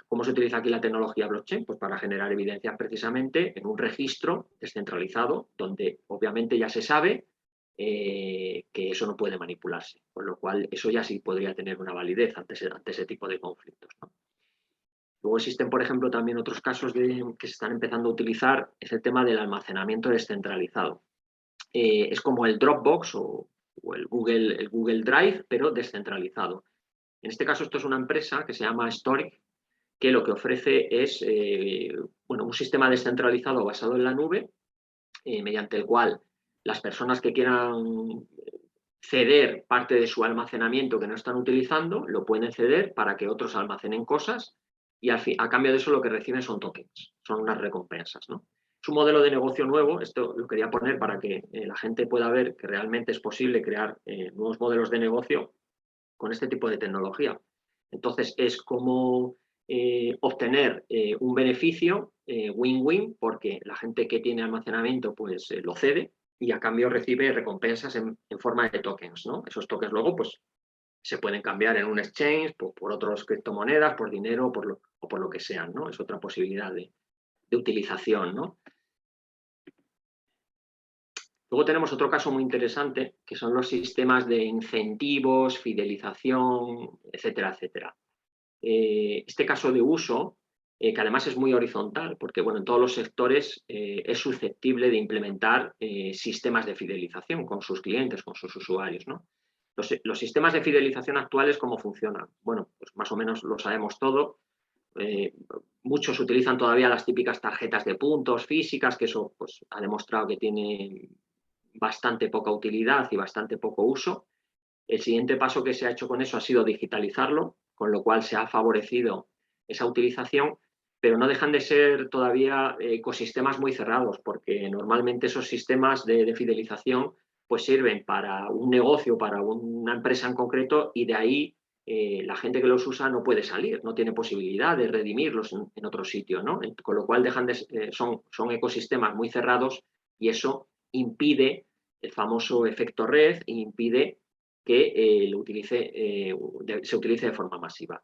¿Cómo se utiliza aquí la tecnología blockchain? Pues para generar evidencias precisamente en un registro descentralizado, donde obviamente ya se sabe que eso no puede manipularse, con lo cual eso ya sí podría tener una validez ante ese tipo de conflictos, ¿no? Luego existen, por ejemplo, también otros casos que se están empezando a utilizar, es el tema del almacenamiento descentralizado. Es como el Dropbox o el Google Drive, pero descentralizado. En este caso, esto es una empresa que se llama Storic, que lo que ofrece es un sistema descentralizado basado en la nube, mediante el cual las personas que quieran ceder parte de su almacenamiento que no están utilizando, lo pueden ceder para que otros almacenen cosas y a cambio de eso lo que reciben son tokens, son unas recompensas, ¿no? Es un modelo de negocio nuevo, esto lo quería poner para que la gente pueda ver que realmente es posible crear nuevos modelos de negocio con este tipo de tecnología. Entonces es como obtener un beneficio win-win, porque la gente que tiene almacenamiento pues lo cede y a cambio recibe recompensas en forma de tokens, ¿no? Esos tokens luego pues se pueden cambiar en un exchange por otras criptomonedas, por dinero o por lo que sean, ¿no? Es otra posibilidad de utilización, ¿no? Luego tenemos otro caso muy interesante, que son los sistemas de incentivos, fidelización, etcétera, etcétera. Este caso de uso, que además es muy horizontal, porque bueno, en todos los sectores es susceptible de implementar sistemas de fidelización con sus clientes, con sus usuarios, ¿no? Los sistemas de fidelización actuales, ¿cómo funcionan? Bueno, pues más o menos lo sabemos todo. Muchos utilizan todavía las típicas tarjetas de puntos físicas, que eso pues, ha demostrado que tiene bastante poca utilidad y bastante poco uso. El siguiente paso que se ha hecho con eso ha sido digitalizarlo, con lo cual se ha favorecido esa utilización, pero no dejan de ser todavía ecosistemas muy cerrados, porque normalmente esos sistemas de fidelización pues sirven para un negocio, para una empresa en concreto, y de ahí la gente que los usa no puede salir, no tiene posibilidad de redimirlos en otro sitio, ¿no? Con lo cual son ecosistemas muy cerrados y eso impide el famoso efecto red e impide que se utilice de forma masiva.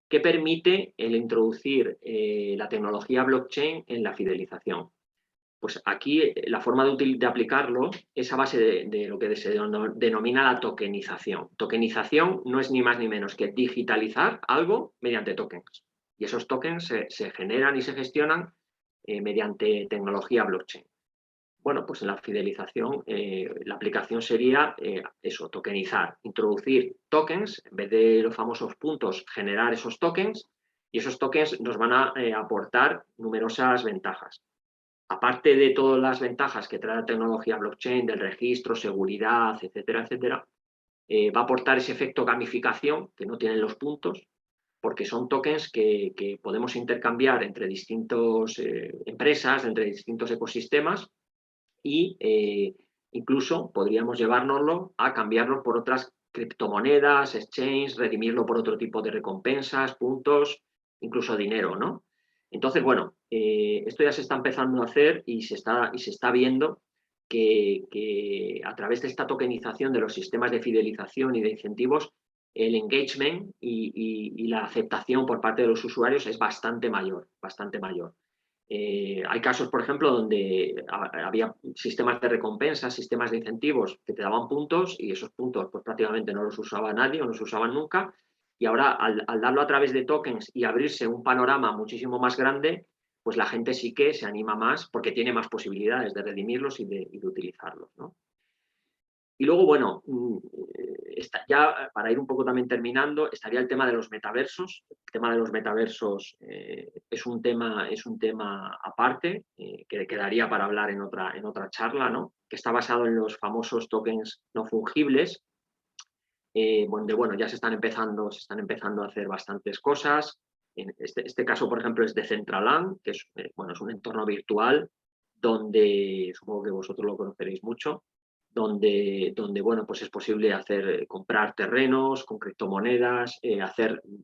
¿Qué permite el introducir la tecnología blockchain en la fidelización? Pues aquí la forma de aplicarlo es a base de lo que se denomina la tokenización. Tokenización no es ni más ni menos que digitalizar algo mediante tokens. Y esos tokens se generan y se gestionan mediante tecnología blockchain. Bueno, pues en la fidelización la aplicación sería eso, tokenizar, introducir tokens, en vez de los famosos puntos, generar esos tokens, y esos tokens nos van a aportar numerosas ventajas. Aparte de todas las ventajas que trae la tecnología blockchain, del registro, seguridad, etcétera, etcétera, va a aportar ese efecto gamificación que no tienen los puntos, porque son tokens que podemos intercambiar entre distintas empresas, entre distintos ecosistemas, y incluso podríamos llevárnoslo a cambiarlo por otras criptomonedas, exchange, redimirlo por otro tipo de recompensas, puntos, incluso dinero, ¿no? Entonces, bueno, esto ya se está empezando a hacer y se está viendo que a través de esta tokenización de los sistemas de fidelización y de incentivos, el engagement y la aceptación por parte de los usuarios es bastante mayor, bastante mayor. Hay casos, por ejemplo, donde había sistemas de recompensas, sistemas de incentivos que te daban puntos y esos puntos pues prácticamente no los usaba nadie o no se usaban nunca. Y ahora al darlo a través de tokens y abrirse un panorama muchísimo más grande, pues la gente sí que se anima más porque tiene más posibilidades de redimirlos y de utilizarlos, ¿no? Y luego, bueno, ya para ir un poco también terminando, estaría el tema de los metaversos. El tema de los metaversos es un tema aparte, que quedaría para hablar en otra charla, ¿no? Que está basado en los famosos tokens no fungibles, donde, bueno, ya se están empezando a hacer bastantes cosas. En este caso, por ejemplo, es Decentraland, que es, es un entorno virtual donde, supongo que vosotros lo conoceréis mucho, donde bueno, pues es posible comprar terrenos con criptomonedas,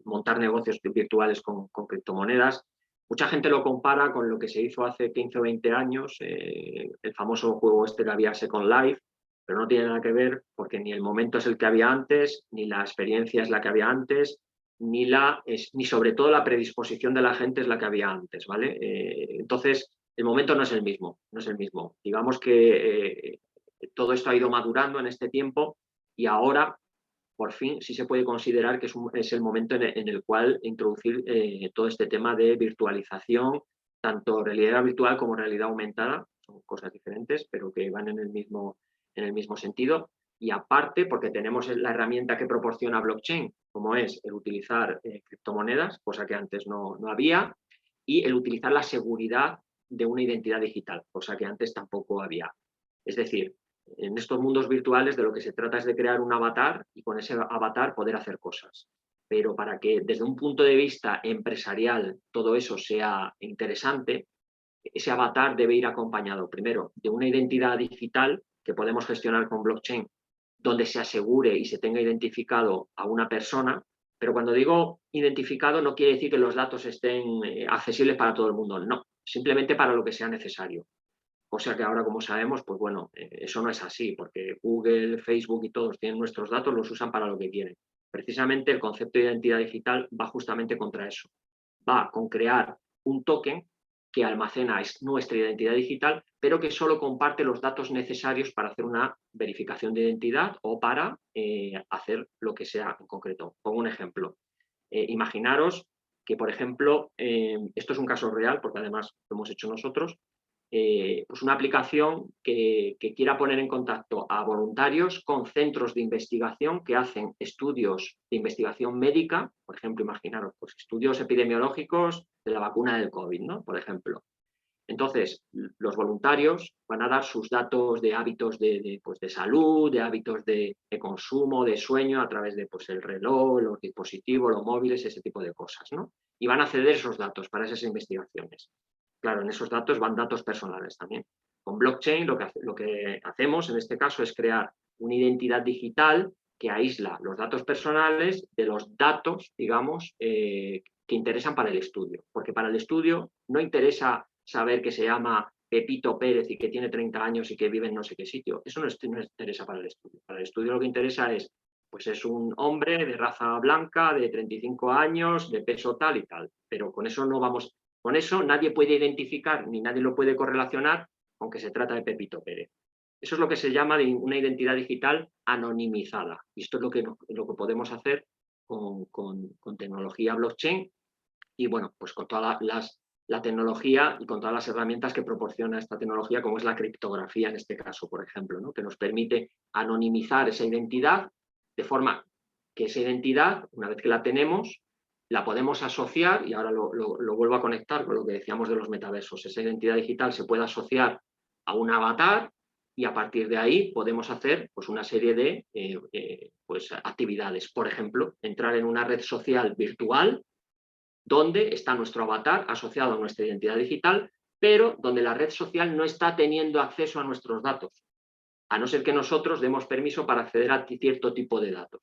montar negocios virtuales con criptomonedas. Mucha gente lo compara con lo que se hizo hace 15 o 20 años, el famoso juego este que había Second Life, pero no tiene nada que ver porque ni el momento es el que había antes, ni la experiencia es la que había antes, ni sobre todo la predisposición de la gente es la que había antes, ¿vale? Entonces, el momento no es el mismo, no es el mismo. Digamos que todo esto ha ido madurando en este tiempo y ahora, por fin, sí se puede considerar que es el momento en el cual introducir todo este tema de virtualización, tanto realidad virtual como realidad aumentada, son cosas diferentes, pero que van en el mismo sentido. Y aparte, porque tenemos la herramienta que proporciona blockchain, como es el utilizar criptomonedas, cosa que antes no había, y el utilizar la seguridad de una identidad digital, cosa que antes tampoco había. Es decir, en estos mundos virtuales de lo que se trata es de crear un avatar y con ese avatar poder hacer cosas. Pero para que desde un punto de vista empresarial todo eso sea interesante, ese avatar debe ir acompañado primero de una identidad digital que podemos gestionar con blockchain, donde se asegure y se tenga identificado a una persona. Pero cuando digo identificado no quiere decir que los datos estén accesibles para todo el mundo, no, simplemente para lo que sea necesario. Cosa que ahora, como sabemos, pues bueno, eso no es así, porque Google, Facebook y todos tienen nuestros datos, los usan para lo que quieren. Precisamente el concepto de identidad digital va justamente contra eso. Va con crear un token que almacena nuestra identidad digital, pero que solo comparte los datos necesarios para hacer una verificación de identidad o para hacer lo que sea en concreto. Pongo un ejemplo. Imaginaros que, por ejemplo, esto es un caso real, porque además lo hemos hecho nosotros, pues una aplicación que quiera poner en contacto a voluntarios con centros de investigación que hacen estudios de investigación médica, por ejemplo, imaginaros, pues estudios epidemiológicos de la vacuna del COVID, ¿no? Por ejemplo. Entonces, los voluntarios van a dar sus datos de hábitos pues de salud, de hábitos de consumo, de sueño, a través de pues, el reloj, los dispositivos, los móviles, ese tipo de cosas, ¿no? Y van a ceder esos datos para esas investigaciones. Claro, en esos datos van datos personales también. Con blockchain lo que hacemos en este caso es crear una identidad digital que aísla los datos personales de los datos, digamos, que interesan para el estudio. Porque para el estudio no interesa saber que se llama Pepito Pérez y que tiene 30 años y que vive en no sé qué sitio. Eso no interesa para el estudio. Para el estudio lo que interesa es, pues es un hombre de raza blanca, de 35 años, de peso tal y tal. Pero con eso no vamos... Con eso nadie puede identificar ni nadie lo puede correlacionar, aunque se trata de Pepito Pérez. Eso es lo que se llama una identidad digital anonimizada. Y esto es lo que podemos hacer con tecnología blockchain y, bueno, pues con toda la tecnología y con todas las herramientas que proporciona esta tecnología, como es la criptografía en este caso, por ejemplo, ¿no? Que nos permite anonimizar esa identidad de forma que esa identidad, una vez que la tenemos, la podemos asociar, y ahora lo vuelvo a conectar con lo que decíamos de los metaversos. Esa identidad digital se puede asociar a un avatar y a partir de ahí podemos hacer pues, una serie de pues, actividades. Por ejemplo, entrar en una red social virtual donde está nuestro avatar asociado a nuestra identidad digital, pero donde la red social no está teniendo acceso a nuestros datos, a no ser que nosotros demos permiso para acceder a cierto tipo de datos.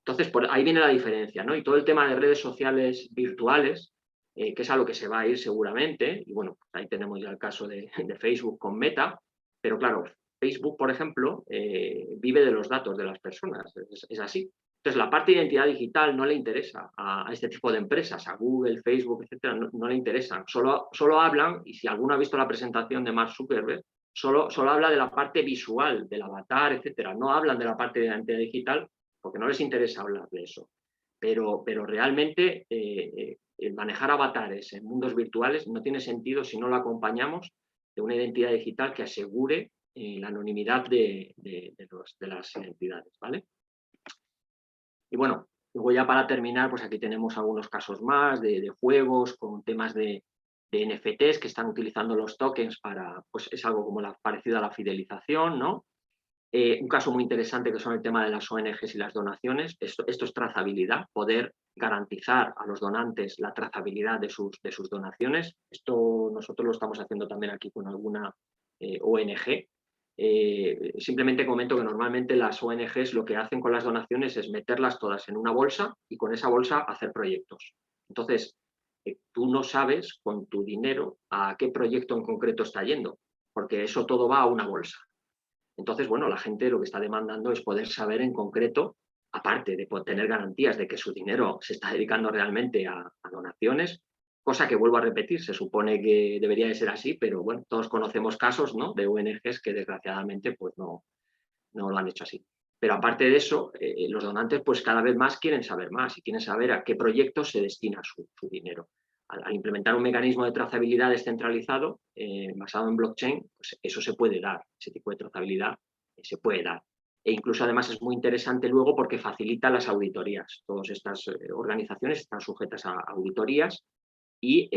Entonces, por ahí viene la diferencia, ¿no? Y todo el tema de redes sociales virtuales, que es a lo que se va a ir seguramente, y bueno, ahí tenemos ya el caso de Facebook con Meta, pero claro, Facebook, por ejemplo, vive de los datos de las personas, es así. Entonces, la parte de identidad digital no le interesa a este tipo de empresas, a Google, Facebook, etcétera, no le interesan. Solo hablan, y si alguno ha visto la presentación de Mark Zuckerberg, solo habla de la parte visual, del avatar, etcétera. No hablan de la parte de identidad digital, porque no les interesa hablar de eso. Pero realmente el manejar avatares en mundos virtuales no tiene sentido si no lo acompañamos de una identidad digital que asegure la anonimidad de las identidades, ¿vale? Y bueno, luego ya para terminar, pues aquí tenemos algunos casos más de juegos con temas de NFTs que están utilizando los tokens para, pues es algo como parecido a la fidelización, ¿no? Un caso muy interesante que son el tema de las ONGs y las donaciones. Esto es trazabilidad, poder garantizar a los donantes la trazabilidad de sus donaciones. Esto nosotros lo estamos haciendo también aquí con alguna ONG. Simplemente comento que normalmente las ONGs lo que hacen con las donaciones es meterlas todas en una bolsa y con esa bolsa hacer proyectos. Entonces, tú no sabes con tu dinero a qué proyecto en concreto está yendo, porque eso todo va a una bolsa. Entonces, bueno, la gente lo que está demandando es poder saber en concreto, aparte de tener garantías de que su dinero se está dedicando realmente a donaciones, cosa que vuelvo a repetir, se supone que debería de ser así, pero bueno, todos conocemos casos, ¿no?, de ONGs que desgraciadamente pues no lo han hecho así. Pero aparte de eso, los donantes pues cada vez más quieren saber más y quieren saber a qué proyectos se destina su dinero. Al implementar un mecanismo de trazabilidad descentralizado basado en blockchain, pues eso se puede dar, ese tipo de trazabilidad se puede dar. E incluso además es muy interesante luego porque facilita las auditorías. Todas estas organizaciones están sujetas a auditorías y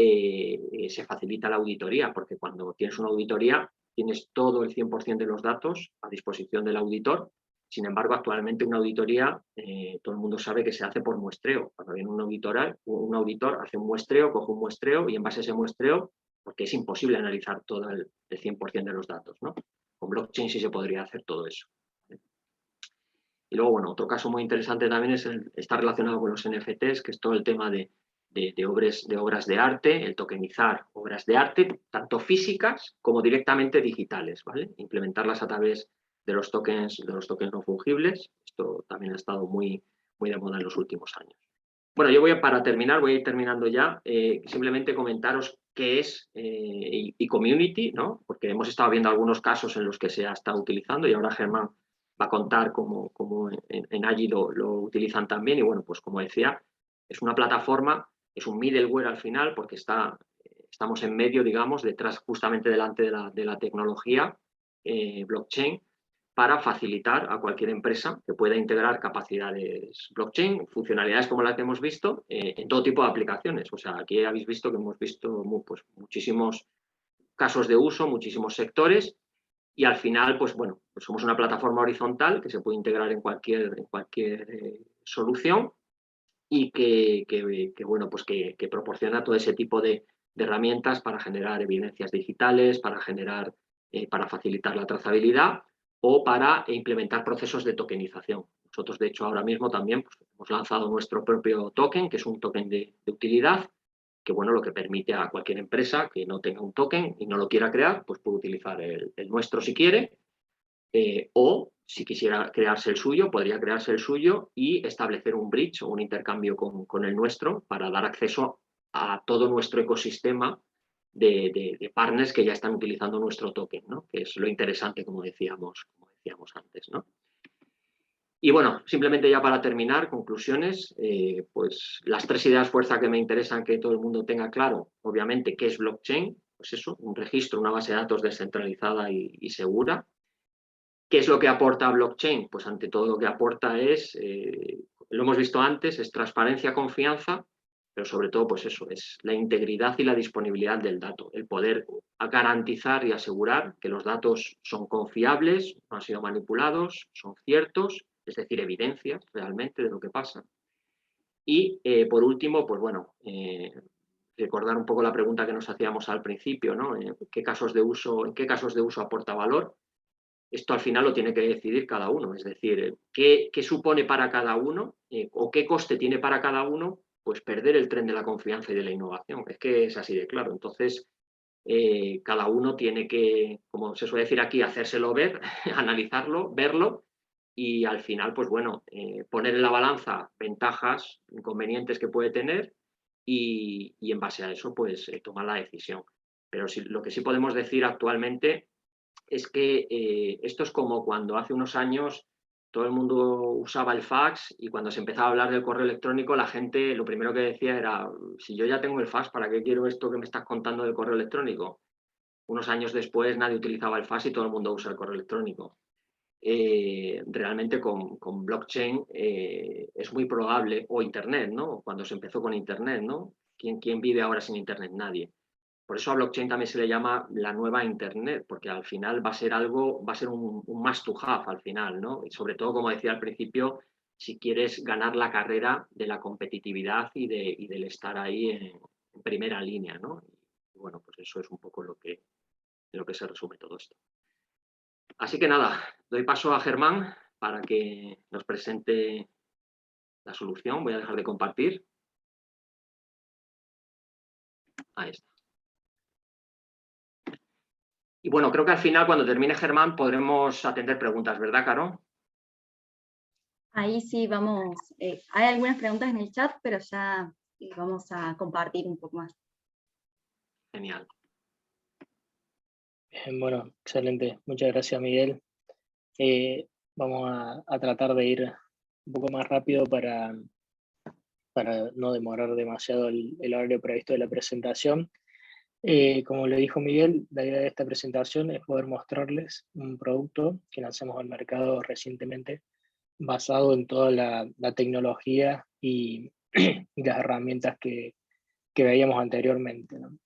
se facilita la auditoría, porque cuando tienes una auditoría tienes todo el 100% de los datos a disposición del auditor. Sin embargo, actualmente una auditoría, todo el mundo sabe que se hace por muestreo. Cuando viene un auditor hace un muestreo, coge un muestreo y en base a ese muestreo, porque es imposible analizar todo el 100% de los datos, ¿no? Con blockchain sí se podría hacer todo eso. Y luego, bueno, otro caso muy interesante también está relacionado con los NFTs, que es todo el tema de obras de arte, el tokenizar obras de arte, tanto físicas como directamente digitales, ¿vale? Implementarlas a través de los tokens no fungibles. Esto también ha estado muy de moda en los últimos años. Bueno, yo para terminar, voy a ir terminando ya, simplemente comentaros qué es e-community, ¿no? Porque hemos estado viendo algunos casos en los que se ha estado utilizando y ahora Germán va a contar cómo en Allí lo utilizan también. Y bueno, pues como decía, es una plataforma, es un middleware al final, porque estamos en medio, digamos, detrás, justamente delante de la tecnología blockchain, para facilitar a cualquier empresa que pueda integrar capacidades blockchain, funcionalidades como las que hemos visto, en todo tipo de aplicaciones. O sea, aquí habéis visto que hemos visto pues, muchísimos casos de uso, muchísimos sectores, y al final, pues bueno, pues somos una plataforma horizontal que se puede integrar en cualquier solución y bueno, pues que proporciona todo ese tipo de herramientas para generar evidencias digitales, para facilitar la trazabilidad o para implementar procesos de tokenización. Nosotros, de hecho, ahora mismo también pues, hemos lanzado nuestro propio token, que es un token de utilidad, que bueno, lo que permite a cualquier empresa que no tenga un token y no lo quiera crear, pues puede utilizar el nuestro si quiere, o si quisiera crearse el suyo, podría crearse el suyo y establecer un bridge o un intercambio con el nuestro para dar acceso a todo nuestro ecosistema de partners que ya están utilizando nuestro token, ¿no? Que es lo interesante, como decíamos antes, ¿no? Y bueno, simplemente ya para terminar, conclusiones, pues las 3 ideas fuerza que me interesan que todo el mundo tenga claro, obviamente, ¿qué es blockchain? Pues eso, un registro, una base de datos descentralizada y segura. ¿Qué es lo que aporta blockchain? Pues ante todo lo que aporta es, lo hemos visto antes, es transparencia, confianza, pero sobre todo pues eso, es la integridad y la disponibilidad del dato, el poder garantizar y asegurar que los datos son confiables, no han sido manipulados, son ciertos, es decir, evidencias realmente de lo que pasa. Y por último, pues bueno, recordar un poco la pregunta que nos hacíamos al principio, ¿no? ¿En qué casos de uso aporta valor? Esto al final lo tiene que decidir cada uno, es decir, qué supone para cada uno o qué coste tiene para cada uno, pues perder el tren de la confianza y de la innovación. Es que es así de claro. Entonces, cada uno tiene que, como se suele decir aquí, hacérselo ver, analizarlo, verlo y al final, pues bueno, poner en la balanza ventajas, inconvenientes que puede tener y en base a eso, pues tomar la decisión. Pero lo que sí podemos decir actualmente es que esto es como cuando hace unos años todo el mundo usaba el fax y cuando se empezaba a hablar del correo electrónico la gente lo primero que decía era, si yo ya tengo el fax, ¿para qué quiero esto que me estás contando del correo electrónico? Unos años después nadie utilizaba el fax y todo el mundo usa el correo electrónico. Realmente con blockchain es muy probable, o Internet, ¿no? Cuando se empezó con Internet, ¿no? ¿Quién vive ahora sin Internet? Nadie. Por eso a blockchain también se le llama la nueva Internet, porque al final va a ser un must to have al final, ¿no? Y sobre todo, como decía al principio, si quieres ganar la carrera de la competitividad y del estar ahí en primera línea, ¿no? Y bueno, pues eso es un poco en lo que se resume todo esto. Así que nada, doy paso a Germán para que nos presente la solución. Voy a dejar de compartir. Ahí está. Y bueno, creo que al final, cuando termine Germán, podremos atender preguntas, ¿verdad, Caro? Ahí sí vamos, hay algunas preguntas en el chat, pero ya vamos a compartir un poco más. Genial. Bueno, excelente. Muchas gracias, Miguel. Vamos a tratar de ir un poco más rápido para no demorar demasiado el horario previsto de la presentación. Como le dijo Miguel, la idea de esta presentación es poder mostrarles un producto que lanzamos al mercado recientemente, basado en toda la tecnología y las herramientas que veíamos anteriormente, ¿no?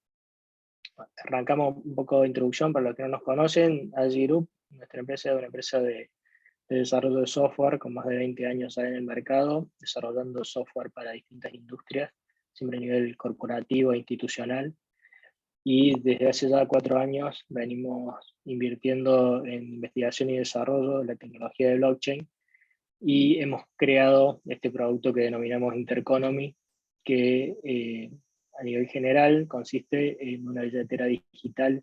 Arrancamos un poco de introducción para los que no nos conocen. AG Group, nuestra empresa, es una empresa de desarrollo de software con más de 20 años en el mercado, desarrollando software para distintas industrias, siempre a nivel corporativo e institucional. Y desde hace ya 4 años venimos invirtiendo en investigación y desarrollo de la tecnología de blockchain, y hemos creado este producto que denominamos Interconomy, que a nivel general consiste en una billetera digital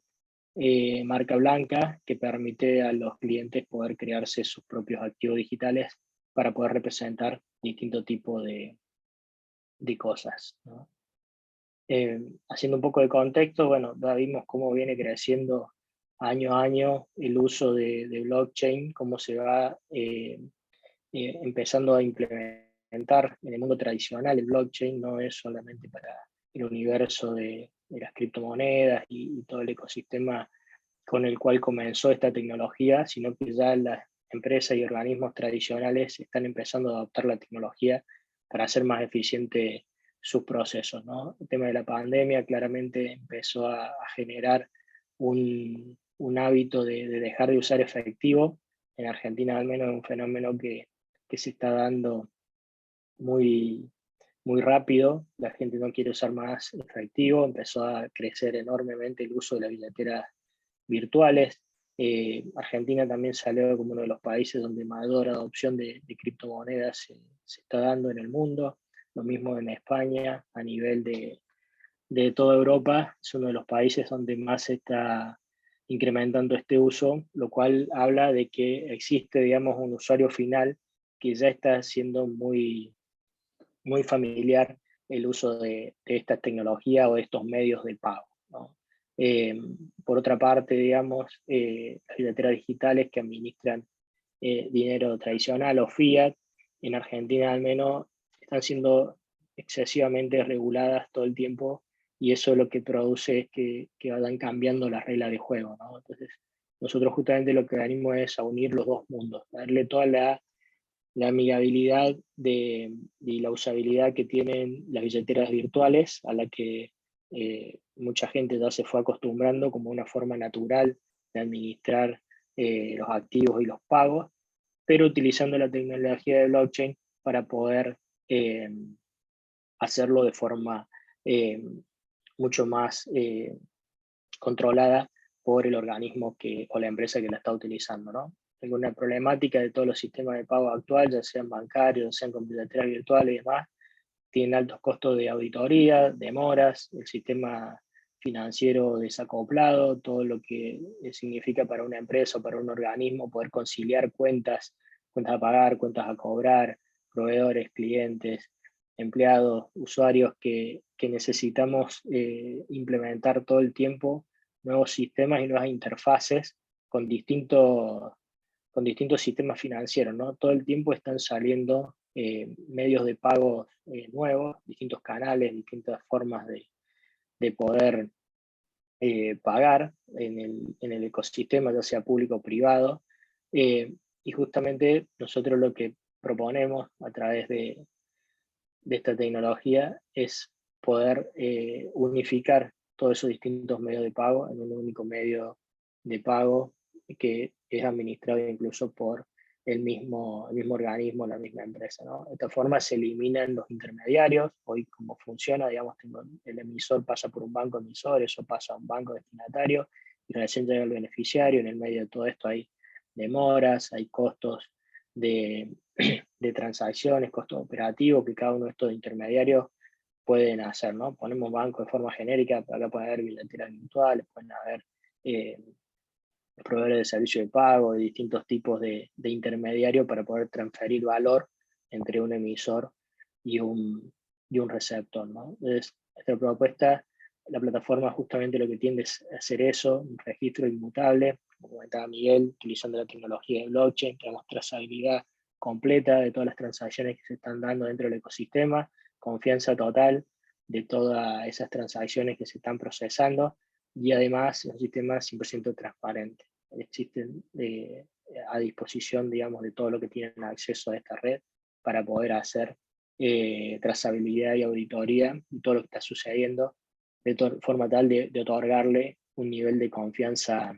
marca blanca que permite a los clientes poder crearse sus propios activos digitales para poder representar distintos tipos de cosas, ¿no? Haciendo un poco de contexto, bueno, ya vimos cómo viene creciendo año a año el uso de blockchain, cómo se va empezando a implementar en el mundo tradicional. El blockchain no es solamente para el universo de las criptomonedas y todo el ecosistema con el cual comenzó esta tecnología, sino que ya las empresas y organismos tradicionales están empezando a adoptar la tecnología para hacer más eficiente sus procesos, ¿no? El tema de la pandemia claramente empezó a generar un hábito de dejar de usar efectivo. En Argentina al menos es un fenómeno que se está dando muy, muy rápido. La gente no quiere usar más efectivo, empezó a crecer enormemente el uso de las billeteras virtuales. Argentina también salió como uno de los países donde mayor adopción de criptomonedas se está dando en el mundo. Lo mismo en España, a nivel de toda Europa, es uno de los países donde más se está incrementando este uso, lo cual habla de que existe, digamos, un usuario final que ya está siendo muy, muy familiar el uso de esta tecnología o de estos medios de pago, ¿no? Por otra parte, digamos, las billeteras digitales que administran dinero tradicional o fiat, en Argentina al menos, están siendo excesivamente reguladas todo el tiempo, y eso lo que produce es que vayan cambiando las reglas de juego, ¿no? Entonces, nosotros justamente lo que venimos es a unir los dos mundos, darle toda la amigabilidad y la usabilidad que tienen las billeteras virtuales, a la que mucha gente ya se fue acostumbrando como una forma natural de administrar los activos y los pagos, pero utilizando la tecnología de blockchain para poder hacerlo de forma mucho más controlada por el organismo o la empresa que la está utilizando, ¿no? Alguna problemática de todos los sistemas de pago actual, ya sean bancarios, sean con billetera virtual y demás, tienen altos costos de auditoría, demoras, el sistema financiero desacoplado, todo lo que significa para una empresa o para un organismo poder conciliar cuentas a pagar, cuentas a cobrar, proveedores, clientes, empleados, usuarios, que necesitamos implementar todo el tiempo nuevos sistemas y nuevas interfaces con distintos sistemas financieros, ¿no? Todo el tiempo están saliendo medios de pago nuevos, distintos canales, distintas formas de poder pagar en el ecosistema, ya sea público o privado. Y justamente nosotros lo que proponemos a través de esta tecnología es poder unificar todos esos distintos medios de pago en un único medio de pago que es administrado incluso por el mismo organismo, la misma empresa, ¿no? De esta forma se eliminan los intermediarios. Hoy, como funciona, digamos, el emisor pasa por un banco emisor, eso pasa a un banco destinatario y recién llega el beneficiario. En el medio de todo esto hay demoras, hay costos de transacciones, costos operativos, que cada uno de estos intermediarios pueden hacer, ¿no? Ponemos banco de forma genérica, pero acá pueden haber billeteras virtuales, pueden haber proveedores de servicio de pago, de distintos tipos de intermediarios para poder transferir valor entre un emisor y un receptor, ¿no? Entonces, esta propuesta, la plataforma justamente lo que tiende es hacer eso, un registro inmutable, como comentaba Miguel, utilizando la tecnología de blockchain, tenemos trazabilidad completa de todas las transacciones que se están dando dentro del ecosistema, confianza total de todas esas transacciones que se están procesando, y además un sistema 100% transparente. Existen a disposición, digamos, de todo lo que tienen acceso a esta red para poder hacer trazabilidad y auditoría de todo lo que está sucediendo, de forma tal de otorgarle un nivel de confianza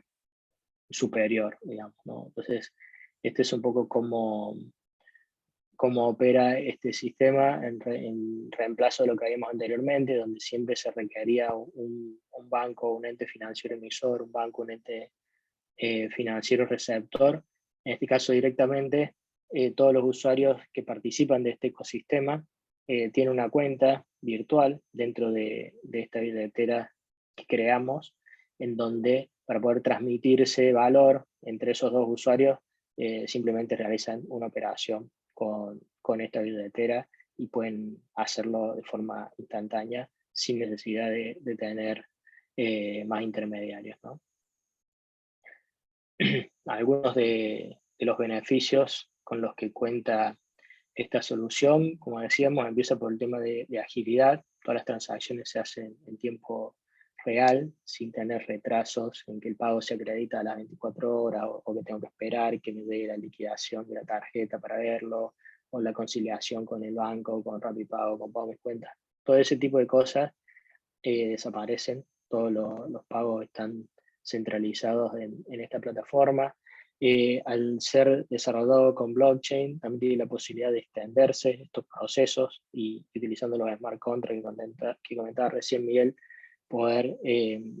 superior, digamos, ¿no? Entonces, este es un poco cómo opera este sistema en reemplazo de lo que habíamos anteriormente, donde siempre se requería un banco, un ente financiero emisor, un banco, un ente financiero receptor. En este caso directamente todos los usuarios que participan de este ecosistema tienen una cuenta virtual dentro de esta billetera que creamos, en donde para poder transmitirse valor entre esos dos usuarios simplemente realizan una operación con esta billetera y pueden hacerlo de forma instantánea sin necesidad de tener más intermediarios, ¿no? Algunos de los beneficios con los que cuenta esta solución, como decíamos, empieza por el tema de agilidad. Todas las transacciones se hacen en tiempo real, sin tener retrasos en que el pago se acredita a las 24 horas o que tengo que esperar que me llegue la liquidación de la tarjeta para verlo, o la conciliación con el banco, con RappiPago, con Pago Mis Cuentas. Todo ese tipo de cosas desaparecen, todos los pagos están centralizados en esta plataforma. Al ser desarrollado con blockchain, también tiene la posibilidad de extenderse estos procesos y utilizando los smart contracts que comentaba recién Miguel, poder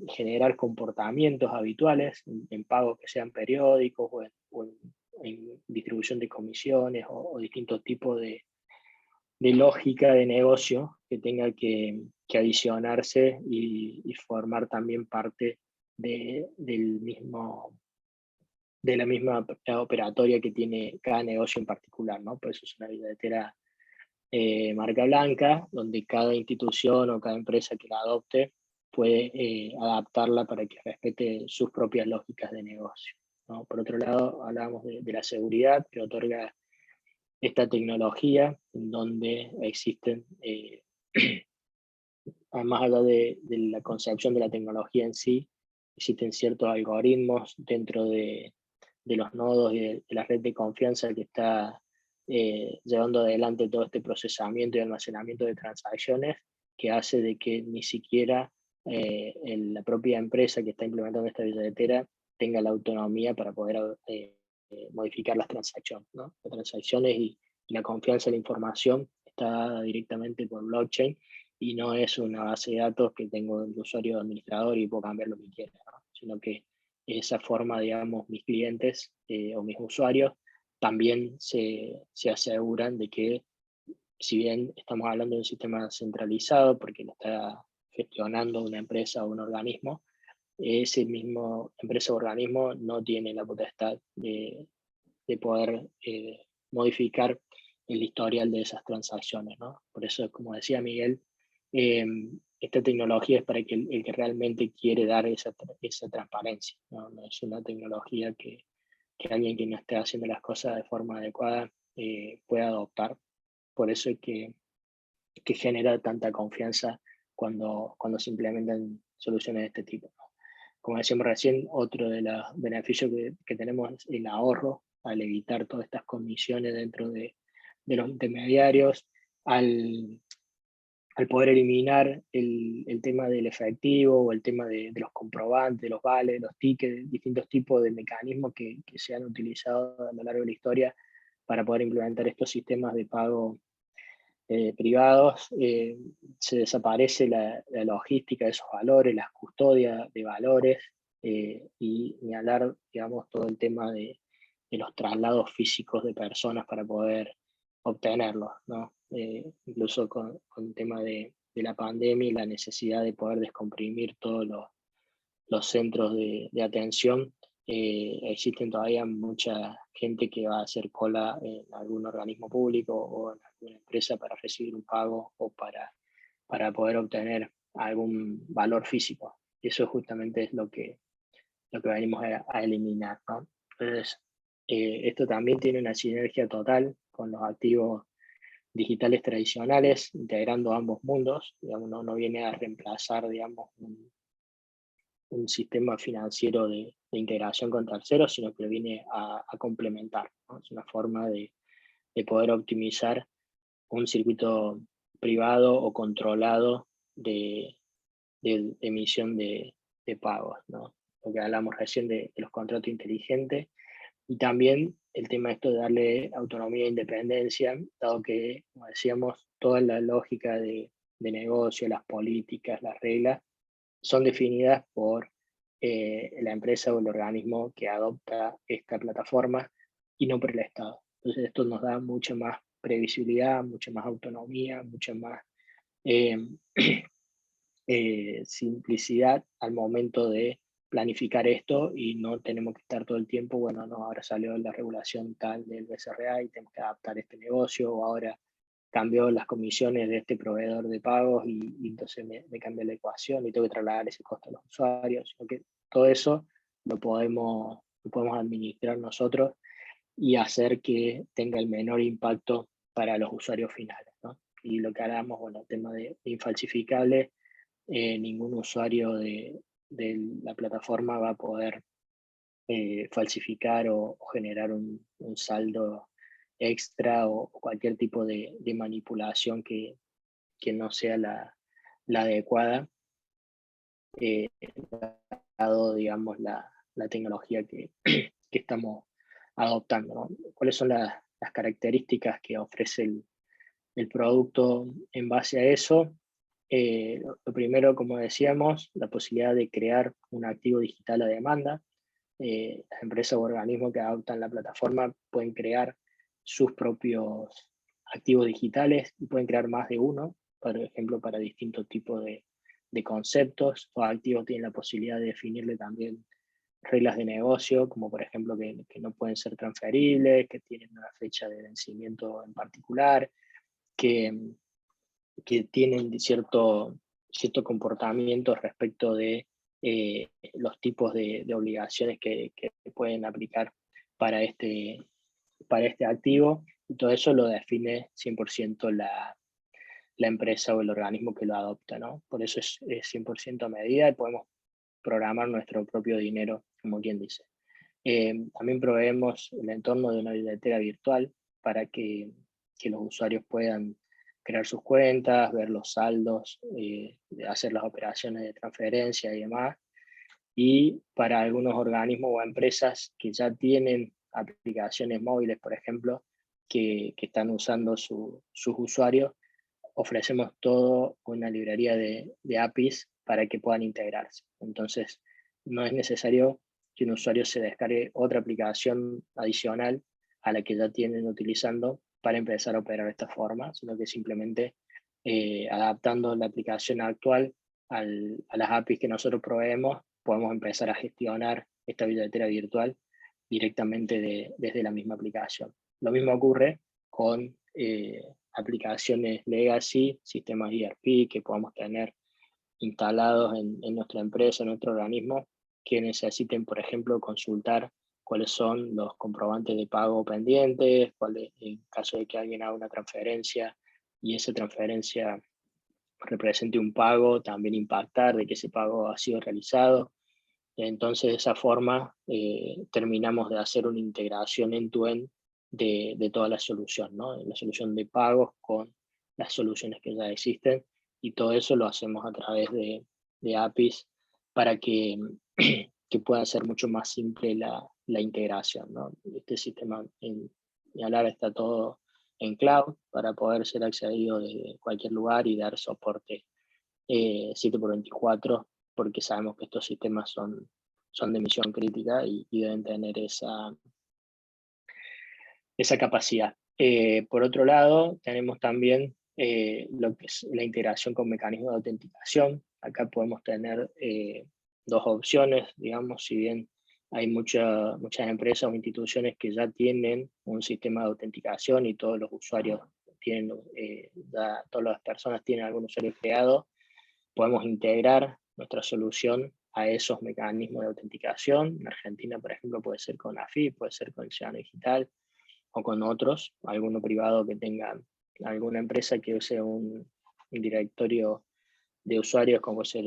generar comportamientos habituales en pagos que sean periódicos o en distribución de comisiones o distintos tipos de lógica de negocio que tenga que adicionarse y formar también parte de la misma operatoria que tiene cada negocio en particular, ¿no? Por eso es una billetera marca blanca, donde cada institución o cada empresa que la adopte puede adaptarla para que respete sus propias lógicas de negocio, ¿no? Por otro lado, hablábamos de la seguridad que otorga esta tecnología, en donde existen, más allá de la concepción de la tecnología en sí, existen ciertos algoritmos dentro de los nodos y de la red de confianza que está llevando adelante todo este procesamiento y almacenamiento de transacciones, que hace de que ni siquiera la propia empresa que está implementando esta billetera tenga la autonomía para poder modificar las transacciones, ¿no? Las transacciones y la confianza en la información está dada directamente por blockchain y no es una base de datos que tengo el usuario administrador y puedo cambiar lo que quiera, ¿no? Sino que esa forma, digamos, mis clientes o mis usuarios también se aseguran de que, si bien estamos hablando de un sistema centralizado porque lo está gestionando una empresa o un organismo, ese mismo empresa o organismo no tiene la potestad de poder modificar el historial de esas transacciones, ¿no? Por eso, como decía Miguel, esta tecnología es para el que realmente quiere dar esa transparencia, ¿no? No es una tecnología que alguien que no esté haciendo las cosas de forma adecuada pueda adoptar. Por eso es que genera tanta confianza cuando se implementan soluciones de este tipo, ¿no? Como decíamos recién, otro de los beneficios que tenemos es el ahorro, al evitar todas estas comisiones dentro de los intermediarios, al poder eliminar el tema del efectivo o el tema de los comprobantes, los vales, los tickets, distintos tipos de mecanismos que se han utilizado a lo largo de la historia para poder implementar estos sistemas de pago privados, se desaparece la logística de esos valores, las custodias de valores, y ni hablar, digamos, todo el tema de los traslados físicos de personas para poder obtenerlos, ¿no? Incluso con el tema de la pandemia y la necesidad de poder descomprimir todos los centros de atención, existen todavía mucha gente que va a hacer cola en algún organismo público o en alguna empresa para recibir un pago o para poder obtener algún valor físico. Eso justamente es lo que venimos a eliminar, ¿no? Entonces, esto también tiene una sinergia total con los activos digitales tradicionales, integrando ambos mundos. Digamos, no viene a reemplazar, digamos, un sistema financiero de integración con terceros, sino que lo viene a complementar, ¿no? Es una forma de poder optimizar un circuito privado o controlado de emisión de pagos, ¿no? Lo que hablamos recién de los contratos inteligentes, y también el tema esto de darle autonomía e independencia, dado que, como decíamos, toda la lógica de negocio, las políticas, las reglas, son definidas por la empresa o el organismo que adopta esta plataforma y no por el Estado. Entonces esto nos da mucha más previsibilidad, mucha más autonomía, mucha más simplicidad al momento de planificar esto, y no tenemos que estar todo el tiempo, bueno, no, ahora salió la regulación tal del BCRA y tenemos que adaptar este negocio, o ahora cambió las comisiones de este proveedor de pagos y entonces me cambia la ecuación y tengo que trasladar ese costo a los usuarios, sino que todo eso lo podemos administrar nosotros y hacer que tenga el menor impacto para los usuarios finales, ¿no? Y lo que hablamos, bueno, el tema de infalsificable, ningún usuario de la plataforma va a poder falsificar o generar un saldo extra o cualquier tipo de manipulación que no sea la adecuada, dado, digamos, la tecnología que estamos adoptando, ¿no? ¿Cuáles son las características que ofrece el producto en base a eso? Lo primero, como decíamos, la posibilidad de crear un activo digital a demanda. Las empresas o organismos que adoptan la plataforma pueden crear sus propios activos digitales y pueden crear más de uno, por ejemplo, para distintos tipos de conceptos. Los activos tienen la posibilidad de definirle también reglas de negocio, como por ejemplo que no pueden ser transferibles, que tienen una fecha de vencimiento en particular, que tienen cierto comportamiento respecto de los tipos de obligaciones que pueden aplicar para este activo, y todo eso lo define 100% la empresa o el organismo que lo adopta, ¿no? Por eso es 100% a medida y podemos programar nuestro propio dinero, como quien dice. También proveemos el entorno de una billetera virtual para que los usuarios puedan crear sus cuentas, ver los saldos, hacer las operaciones de transferencia y demás. Y para algunos organismos o empresas que ya tienen aplicaciones móviles, por ejemplo, que están usando sus usuarios, ofrecemos todo una librería de APIs para que puedan integrarse. Entonces, no es necesario que un usuario se descargue otra aplicación adicional a la que ya tienen utilizando para empezar a operar de esta forma, sino que simplemente adaptando la aplicación actual a las APIs que nosotros proveemos, podemos empezar a gestionar esta billetera virtual directamente desde la misma aplicación. Lo mismo ocurre con aplicaciones legacy, sistemas ERP que podamos tener instalados en nuestra empresa, en nuestro organismo, que necesiten, por ejemplo, consultar cuáles son los comprobantes de pago pendientes, en caso de que alguien haga una transferencia y esa transferencia represente un pago, también impactar de que ese pago ha sido realizado. Entonces, de esa forma, terminamos de hacer una integración end-to-end de toda la solución, ¿no? La solución de pagos con las soluciones que ya existen, y todo eso lo hacemos a través de APIs para que pueda ser mucho más simple la integración, ¿no? Este sistema, ni hablar, está todo en cloud para poder ser accedido desde cualquier lugar y dar soporte 7x24, porque sabemos que estos sistemas son de misión crítica y deben tener esa capacidad. Por otro lado, tenemos también lo que es la integración con mecanismos de autenticación. Acá podemos tener dos opciones, digamos, si bien hay muchas empresas o instituciones que ya tienen un sistema de autenticación y todos los usuarios tienen, todas las personas tienen algún usuario creado, podemos integrar nuestra solución a esos mecanismos de autenticación. En Argentina, por ejemplo, puede ser con AFIP, puede ser con el Ciudadano Digital, o con otros, alguno privado que tenga alguna empresa que use un directorio de usuarios, como puede ser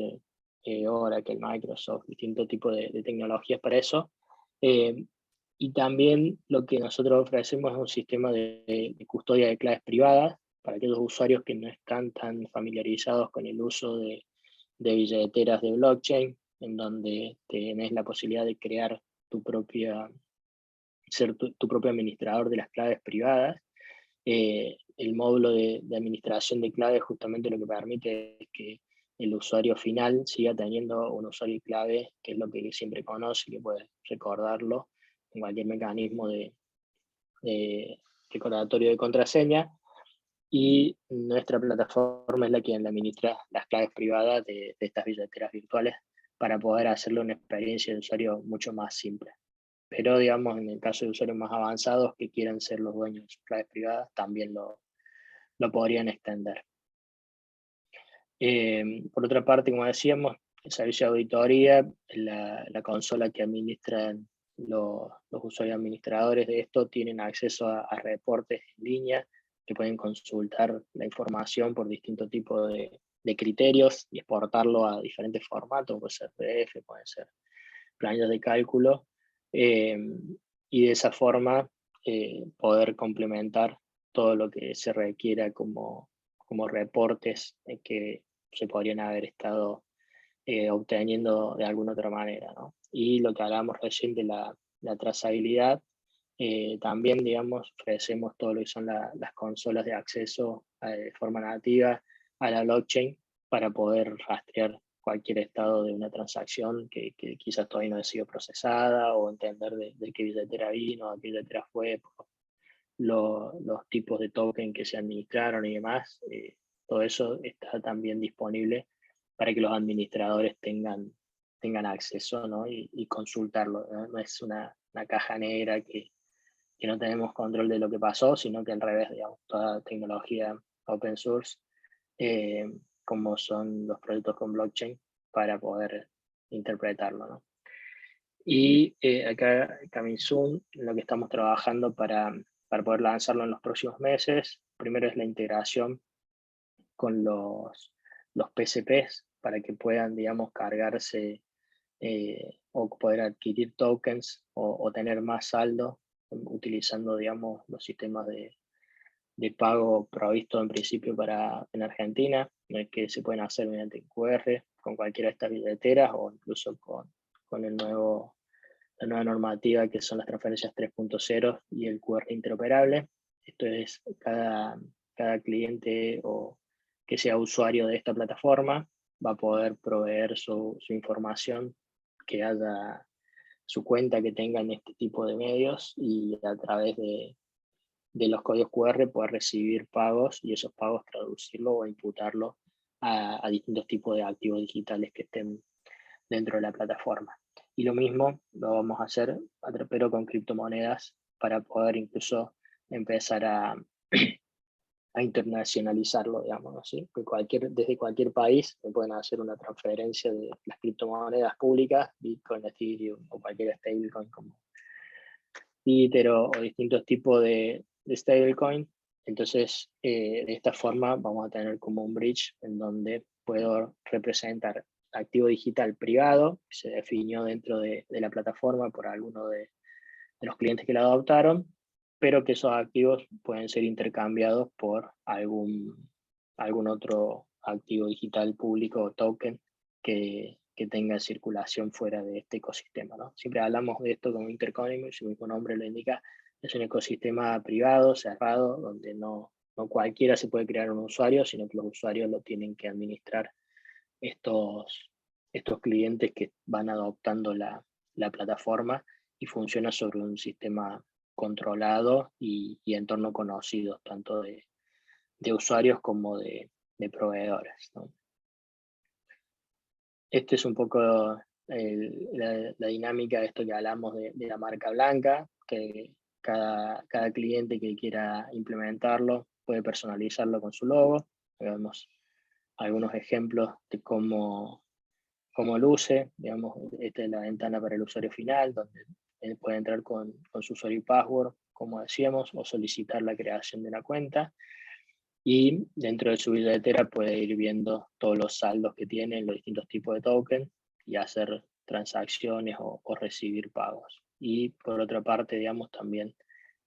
Oracle, Microsoft, distintos tipos de tecnologías para eso. Y también lo que nosotros ofrecemos es un sistema de custodia de claves privadas para aquellos usuarios que no están tan familiarizados con el uso de billeteras de blockchain, en donde tenés la posibilidad de crear ser tu propio administrador de las claves privadas. El módulo de administración de claves justamente lo que permite es que el usuario final siga teniendo un usuario y clave, que es lo que siempre conoce, que puede recordarlo en cualquier mecanismo de recordatorio de contraseña, y nuestra plataforma es la que administra las claves privadas de estas billeteras virtuales para poder hacerle una experiencia de usuario mucho más simple. Pero, digamos, en el caso de usuarios más avanzados que quieran ser los dueños de sus claves privadas, también lo podrían extender. Por otra parte, como decíamos, el servicio de auditoría, la consola que administran los usuarios administradores de esto, tienen acceso a reportes en línea, que pueden consultar la información por distintos tipos de criterios y exportarlo a diferentes formatos, puede ser PDF, pueden ser planillas de cálculo, y de esa forma poder complementar todo lo que se requiera como reportes que se podrían haber estado obteniendo de alguna otra manera, ¿no? Y lo que hablábamos recién de la trazabilidad, también, digamos, ofrecemos todo lo que son las consolas de acceso de forma nativa a la blockchain para poder rastrear cualquier estado de una transacción que quizás todavía no ha sido procesada, o entender de qué billetera vino, a qué billetera fue, los tipos de token que se administraron y demás. Todo eso está también disponible para que los administradores tengan acceso, ¿no? y consultarlo, ¿no? No es una caja negra que no tenemos control de lo que pasó, sino que al revés, digamos, toda tecnología open source, como son los proyectos con blockchain, para poder interpretarlo, ¿no? Y acá, coming soon, lo que estamos trabajando para poder lanzarlo en los próximos meses, primero es la integración con los PCPs, para que puedan, digamos, cargarse o poder adquirir tokens o tener más saldo utilizando, digamos, los sistemas de pago provisto en principio en Argentina, que se pueden hacer mediante QR con cualquiera de estas billeteras, o incluso con la nueva normativa, que son las transferencias 3.0 y el QR interoperable. Esto es, cada cliente o que sea usuario de esta plataforma va a poder proveer su información, que haya su cuenta que tenga en este tipo de medios, y a través de los códigos QR poder recibir pagos, y esos pagos traducirlo o imputarlo a distintos tipos de activos digitales que estén dentro de la plataforma. Y lo mismo lo vamos a hacer, pero con criptomonedas, para poder incluso empezar a internacionalizarlo, digamos, ¿no? ¿Sí? Desde cualquier país se pueden hacer una transferencia de las criptomonedas públicas, Bitcoin, Ethereum o cualquier stablecoin como Ether o distintos tipos de stablecoin. Entonces, de esta forma vamos a tener como un bridge en donde puedo representar activo digital privado, que se definió dentro de la plataforma por alguno de los clientes que la adoptaron, pero que esos activos pueden ser intercambiados por algún otro activo digital público o token que tenga circulación fuera de este ecosistema, ¿no? Siempre hablamos de esto como Intereconomy, su mismo nombre lo indica, es un ecosistema privado, cerrado, donde no cualquiera se puede crear un usuario, sino que los usuarios lo tienen que administrar estos clientes que van adoptando la plataforma, y funciona sobre un sistema controlado y entorno conocido, tanto de usuarios como de proveedores, ¿no? Este es un poco la dinámica de esto que hablamos de la marca blanca, que cada cliente que quiera implementarlo puede personalizarlo con su logo. Vemos algunos ejemplos de cómo luce. Digamos, esta es la ventana para el usuario final, donde él puede entrar con su usuario y password, como decíamos, o solicitar la creación de una cuenta. Y dentro de su billetera puede ir viendo todos los saldos que tiene, los distintos tipos de token, y hacer transacciones o recibir pagos. Y por otra parte, digamos, también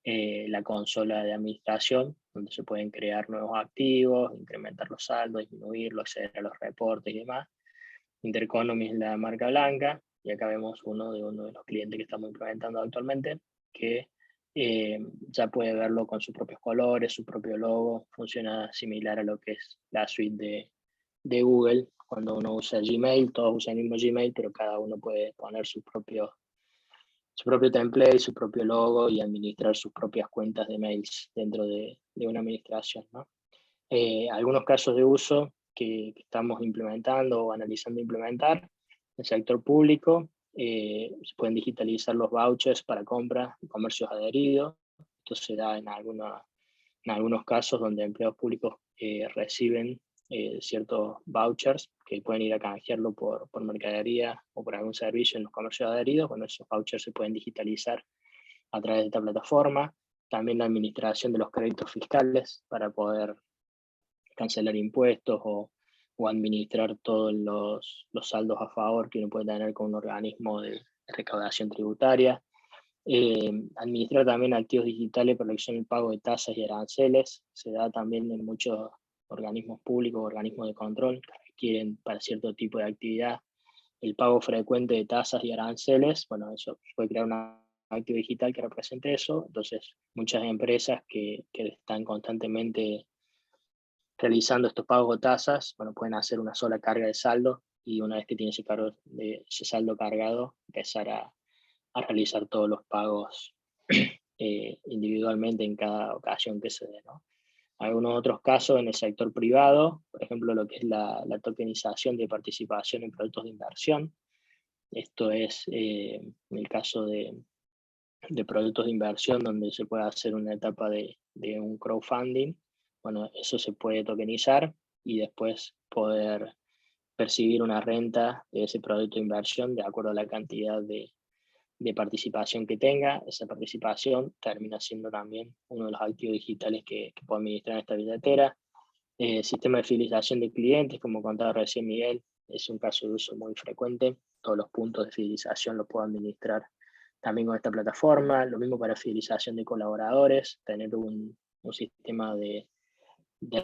la consola de administración, donde se pueden crear nuevos activos, incrementar los saldos, disminuirlos, acceder a los reportes y demás. Intereconomy es la marca blanca, y acá vemos uno de los clientes que estamos implementando actualmente, que ya puede verlo con sus propios colores, su propio logo. Funciona similar a lo que es la suite de Google. Cuando uno usa Gmail, todos usan el mismo Gmail, pero cada uno puede poner su propio template, su propio logo, y administrar sus propias cuentas de mails dentro de una administración, ¿no? Algunos casos de uso que estamos implementando o analizando implementar: en el sector público, se pueden digitalizar los vouchers para compras y comercios adheridos. Esto se da en algunos casos donde empleados públicos reciben ciertos vouchers que pueden ir a canjearlo por mercadería o por algún servicio en los comercios adheridos. Bueno, esos vouchers se pueden digitalizar a través de esta plataforma. También la administración de los créditos fiscales para poder cancelar impuestos o administrar todos los saldos a favor que uno puede tener con un organismo de recaudación tributaria. Administrar también activos digitales para la elección del pago de tasas y aranceles. Se da también en muchos organismos públicos, organismos de control, que requieren para cierto tipo de actividad el pago frecuente de tasas y aranceles. Bueno, eso puede crear un activo digital que represente eso. Entonces, muchas empresas que están constantemente realizando estos pagos o tasas, bueno, pueden hacer una sola carga de saldo, y una vez que tiene ese saldo cargado, empezar a realizar todos los pagos individualmente en cada ocasión que se dé, ¿no? Algunos otros casos en el sector privado, por ejemplo, lo que es la tokenización de participación en productos de inversión. Esto es en el caso de productos de inversión donde se puede hacer una etapa de un crowdfunding. Bueno, eso se puede tokenizar y después poder percibir una renta de ese producto de inversión de acuerdo a la cantidad de participación que tenga. Esa participación termina siendo también uno de los activos digitales que puedo administrar en esta billetera. Sistema de fidelización de clientes, como contaba recién Miguel, es un caso de uso muy frecuente. Todos los puntos de fidelización los puedo administrar también con esta plataforma. Lo mismo para fidelización de colaboradores, tener un sistema de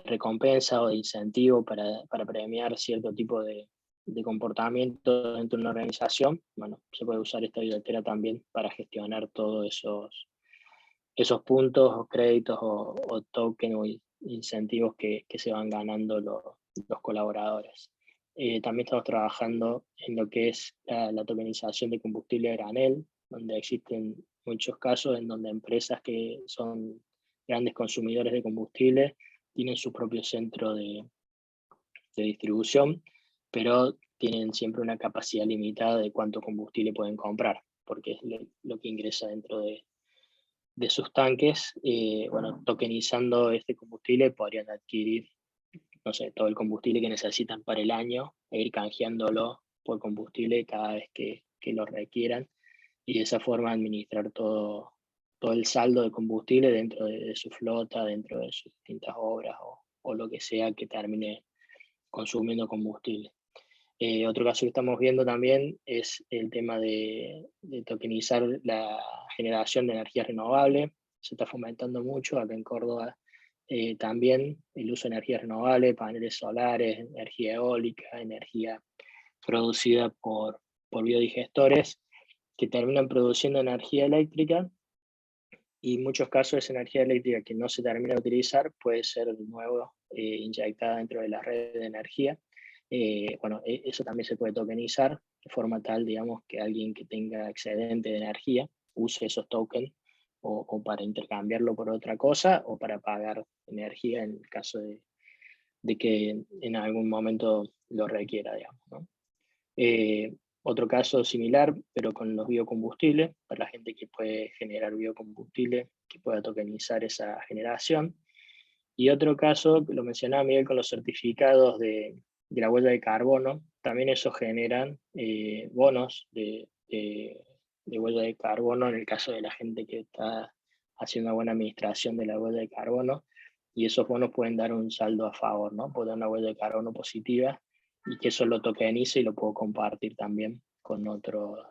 recompensa o de incentivo para premiar cierto tipo de comportamiento dentro de una organización. Bueno, se puede usar esta billetera también para gestionar todos esos puntos o créditos o tokens o incentivos que se van ganando los colaboradores. También estamos trabajando en lo que es la tokenización de combustible a granel, donde existen muchos casos en donde empresas que son grandes consumidores de combustible tienen su propio centro de distribución, pero tienen siempre una capacidad limitada de cuánto combustible pueden comprar, porque es lo que ingresa dentro de sus tanques. Bueno, tokenizando este combustible podrían adquirir, no sé, todo el combustible que necesitan para el año e ir canjeándolo por combustible cada vez que lo requieran, y de esa forma administrar todo el saldo de combustible dentro de su flota, dentro de sus distintas obras o lo que sea que termine consumiendo combustible. Otro caso que estamos viendo también es el tema de tokenizar la generación de energía renovable. Se está fomentando mucho acá en Córdoba también el uso de energía renovable, paneles solares, energía eólica, energía producida por biodigestores que terminan produciendo energía eléctrica, y en muchos casos esa energía eléctrica que no se termina de utilizar puede ser de nuevo inyectada dentro de la red de energía. Bueno, eso también se puede tokenizar de forma tal, digamos, que alguien que tenga excedente de energía use esos tokens o para intercambiarlo por otra cosa, o para pagar energía en el caso de que en algún momento lo requiera, digamos, ¿no? Otro caso similar, pero con los biocombustibles, para la gente que puede generar biocombustible, que pueda tokenizar esa generación. Y otro caso, lo mencionaba Miguel, con los certificados de la huella de carbono, también esos generan bonos de huella de carbono en el caso de la gente que está haciendo una buena administración de la huella de carbono, y esos bonos pueden dar un saldo a favor, ¿no? Pueden dar una huella de carbono positiva, y que eso lo tokenice y lo puedo compartir también con otros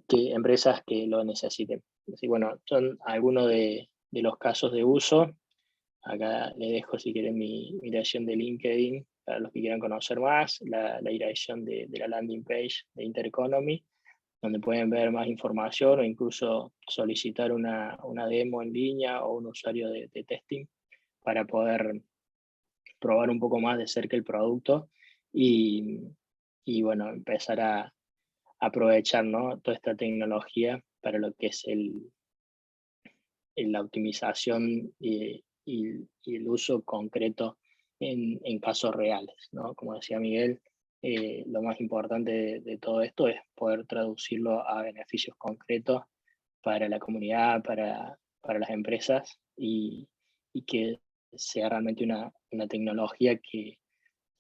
empresas que lo necesiten. Así, bueno, son algunos de los casos de uso. Acá le dejo, si quieren, mi dirección de LinkedIn para los que quieran conocer más, la dirección de la landing page de Intereconomy, donde pueden ver más información o incluso solicitar una demo en línea o un usuario de testing para poder probar un poco más de cerca el producto y bueno, empezar a aprovechar, ¿no?, toda esta tecnología para lo que es la optimización y el uso concreto en casos reales, ¿no? Como decía Miguel, lo más importante de todo esto es poder traducirlo a beneficios concretos para la comunidad, para las empresas, y que sea realmente una tecnología que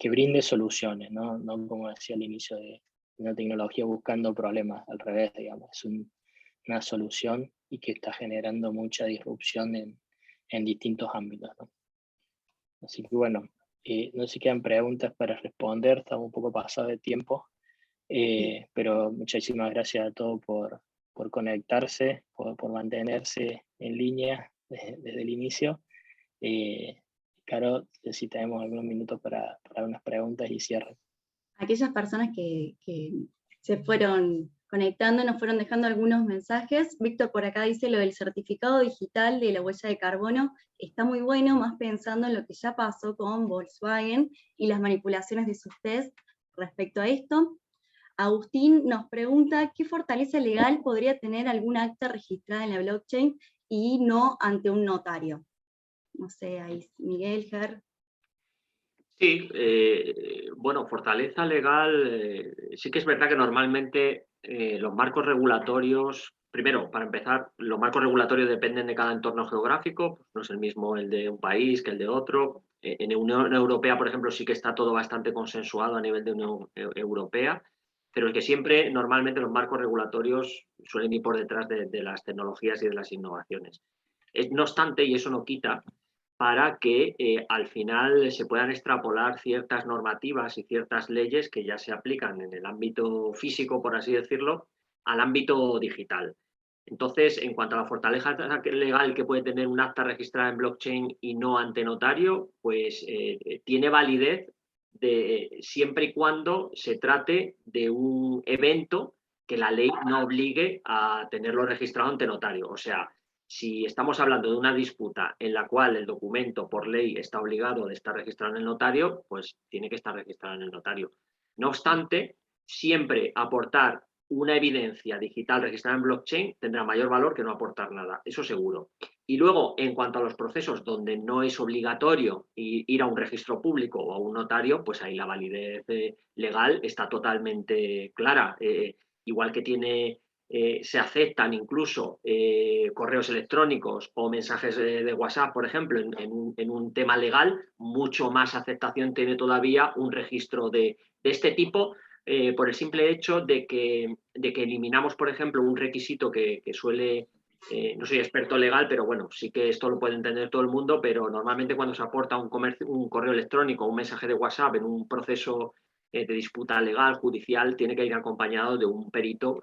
brinde soluciones, ¿no? No como decía al inicio, de una tecnología buscando problemas, al revés, digamos, es una solución y que está generando mucha disrupción en distintos ámbitos, ¿no? Así que bueno, no sé si quedan preguntas para responder, estamos un poco pasados de tiempo, pero muchísimas gracias a todos por conectarse, por mantenerse en línea desde el inicio. Caro, si tenemos algunos minutos para unas preguntas y cierre. Aquellas personas que se fueron conectando, nos fueron dejando algunos mensajes. Víctor por acá dice lo del certificado digital de la huella de carbono, está muy bueno, más pensando en lo que ya pasó con Volkswagen y las manipulaciones de sus test respecto a esto. Agustín nos pregunta, ¿qué fortaleza legal podría tener algún acta registrada en la blockchain y no ante un notario? No sé, ahí Miguel, Ger. Sí, bueno, fortaleza legal, sí que es verdad que normalmente los marcos regulatorios, primero, para empezar, los marcos regulatorios dependen de cada entorno geográfico, pues no es el mismo el de un país que el de otro. En Unión Europea, por ejemplo, sí que está todo bastante consensuado a nivel de Unión Europea, pero es que siempre, normalmente, los marcos regulatorios suelen ir por detrás de las tecnologías y de las innovaciones. No obstante, y eso no quita para que al final se puedan extrapolar ciertas normativas y ciertas leyes que ya se aplican en el ámbito físico, por así decirlo, al ámbito digital. Entonces, en cuanto a la fortaleza legal que puede tener un acta registrada en blockchain y no ante notario, pues tiene validez siempre y cuando se trate de un evento que la ley no obligue a tenerlo registrado ante notario. O sea, si estamos hablando de una disputa en la cual el documento por ley está obligado de estar registrado en el notario, pues tiene que estar registrado en el notario. No obstante, siempre aportar una evidencia digital registrada en blockchain tendrá mayor valor que no aportar nada, eso seguro. Y luego, en cuanto a los procesos donde no es obligatorio ir a un registro público o a un notario, pues ahí la validez legal está totalmente clara. Igual que se aceptan incluso correos electrónicos o mensajes de WhatsApp, por ejemplo, en un tema legal, mucho más aceptación tiene todavía un registro de este tipo, por el simple hecho de que eliminamos, por ejemplo, un requisito que suele... no soy experto legal, pero bueno, sí que esto lo puede entender todo el mundo, pero normalmente cuando se aporta un correo electrónico o un mensaje de WhatsApp en un proceso de disputa legal, judicial, tiene que ir acompañado de un perito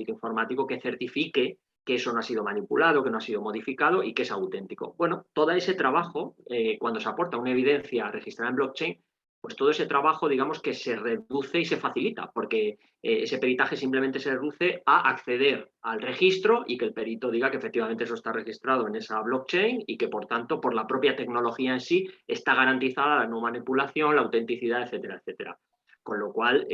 informático que certifique que eso no ha sido manipulado, que no ha sido modificado y que es auténtico. Bueno, todo ese trabajo, cuando se aporta una evidencia registrada en blockchain, pues todo ese trabajo, digamos que se reduce y se facilita, porque ese peritaje simplemente se reduce a acceder al registro y que el perito diga que efectivamente eso está registrado en esa blockchain y que, por tanto, por la propia tecnología en sí, está garantizada la no manipulación, la autenticidad, etcétera, etcétera. Con lo cual,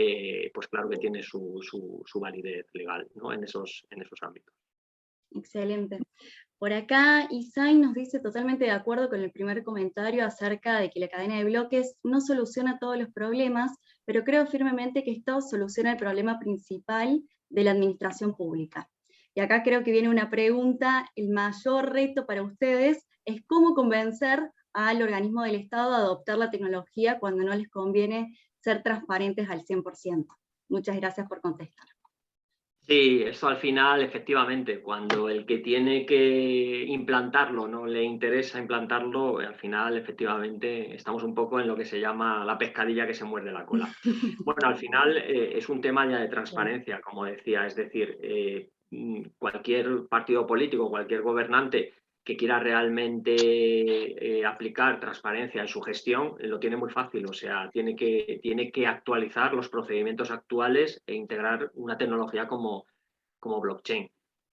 pues claro que tiene su validez legal, ¿no? en esos ámbitos. Excelente. Por acá, Isai nos dice totalmente de acuerdo con el primer comentario acerca de que la cadena de bloques no soluciona todos los problemas, pero creo firmemente que esto soluciona el problema principal de la administración pública. Y acá creo que viene una pregunta: el mayor reto para ustedes es cómo convencer al organismo del Estado a adoptar la tecnología cuando no les conviene ser transparentes al 100%. Muchas gracias por contestar. Sí, eso al final, efectivamente, cuando el que tiene que implantarlo no le interesa implantarlo, al final, efectivamente, estamos un poco en lo que se llama la pescadilla que se muerde la cola. Bueno, al final es un tema ya de transparencia, como decía, es decir, cualquier partido político, cualquier gobernante que quiera realmente aplicar transparencia en su gestión, lo tiene muy fácil, o sea, tiene que actualizar los procedimientos actuales e integrar una tecnología como blockchain.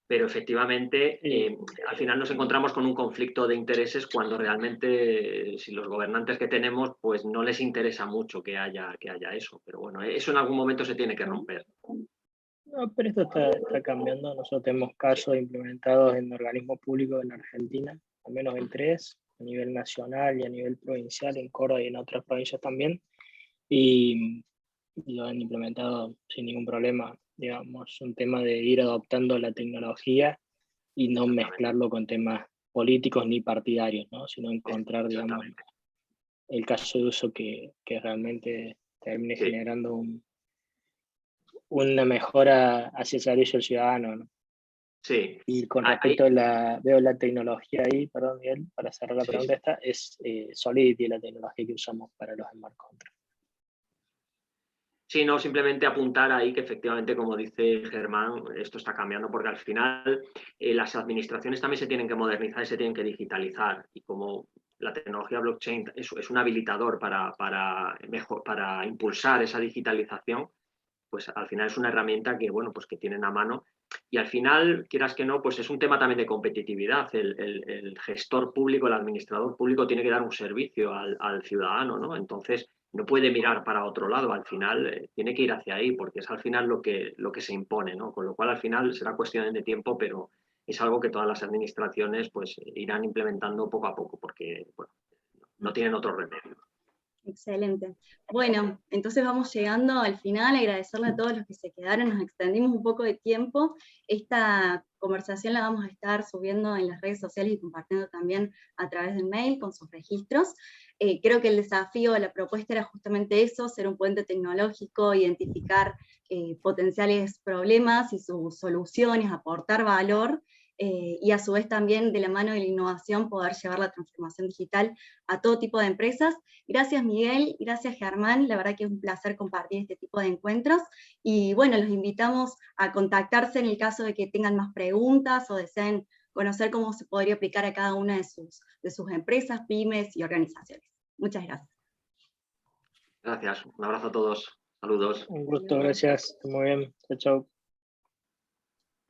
Pero efectivamente, al final nos encontramos con un conflicto de intereses cuando realmente, si los gobernantes que tenemos, pues no les interesa mucho que haya eso. Pero bueno, eso en algún momento se tiene que romper. No, pero esto está cambiando. Nosotros tenemos casos implementados en organismos públicos en Argentina, al menos en 3, a nivel nacional y a nivel provincial, en Córdoba y en otras provincias también, y lo han implementado sin ningún problema. Digamos, un tema de ir adoptando la tecnología y no mezclarlo con temas políticos ni partidarios, ¿no? Sino encontrar, digamos, el caso de uso que realmente termine generando una mejora hacia el servicio al ciudadano, ¿no? Sí. Y con respecto a veo la tecnología ahí, perdón, Miguel, para cerrar la pregunta esta, es Solidity la tecnología que usamos para los smart contracts. Sí, no, simplemente apuntar ahí que efectivamente, como dice Germán, esto está cambiando porque al final las administraciones también se tienen que modernizar y se tienen que digitalizar. Y como la tecnología blockchain es un habilitador para impulsar esa digitalización, pues al final es una herramienta que, bueno, pues que tienen a mano. Y al final, quieras que no, pues es un tema también de competitividad. El gestor público, el administrador público tiene que dar un servicio al ciudadano, ¿no? Entonces, no puede mirar para otro lado, al final tiene que ir hacia ahí, porque es al final lo que se impone, ¿no? Con lo cual al final será cuestión de tiempo, pero es algo que todas las administraciones pues irán implementando poco a poco, porque bueno, no tienen otro remedio. Excelente. Bueno, entonces vamos llegando al final. Agradecerle a todos los que se quedaron, nos extendimos un poco de tiempo. Esta conversación la vamos a estar subiendo en las redes sociales y compartiendo también a través del mail con sus registros. Creo que el desafío de la propuesta era justamente eso, ser un puente tecnológico, identificar potenciales problemas y sus soluciones, aportar valor, y a su vez también de la mano de la innovación poder llevar la transformación digital a todo tipo de empresas. Gracias Miguel, gracias Germán, la verdad que es un placer compartir este tipo de encuentros, y bueno, los invitamos a contactarse en el caso de que tengan más preguntas o deseen conocer cómo se podría aplicar a cada una de sus empresas, pymes y organizaciones. Muchas gracias. Gracias, un abrazo a todos, saludos. Un gusto, gracias, muy bien, chao, chao.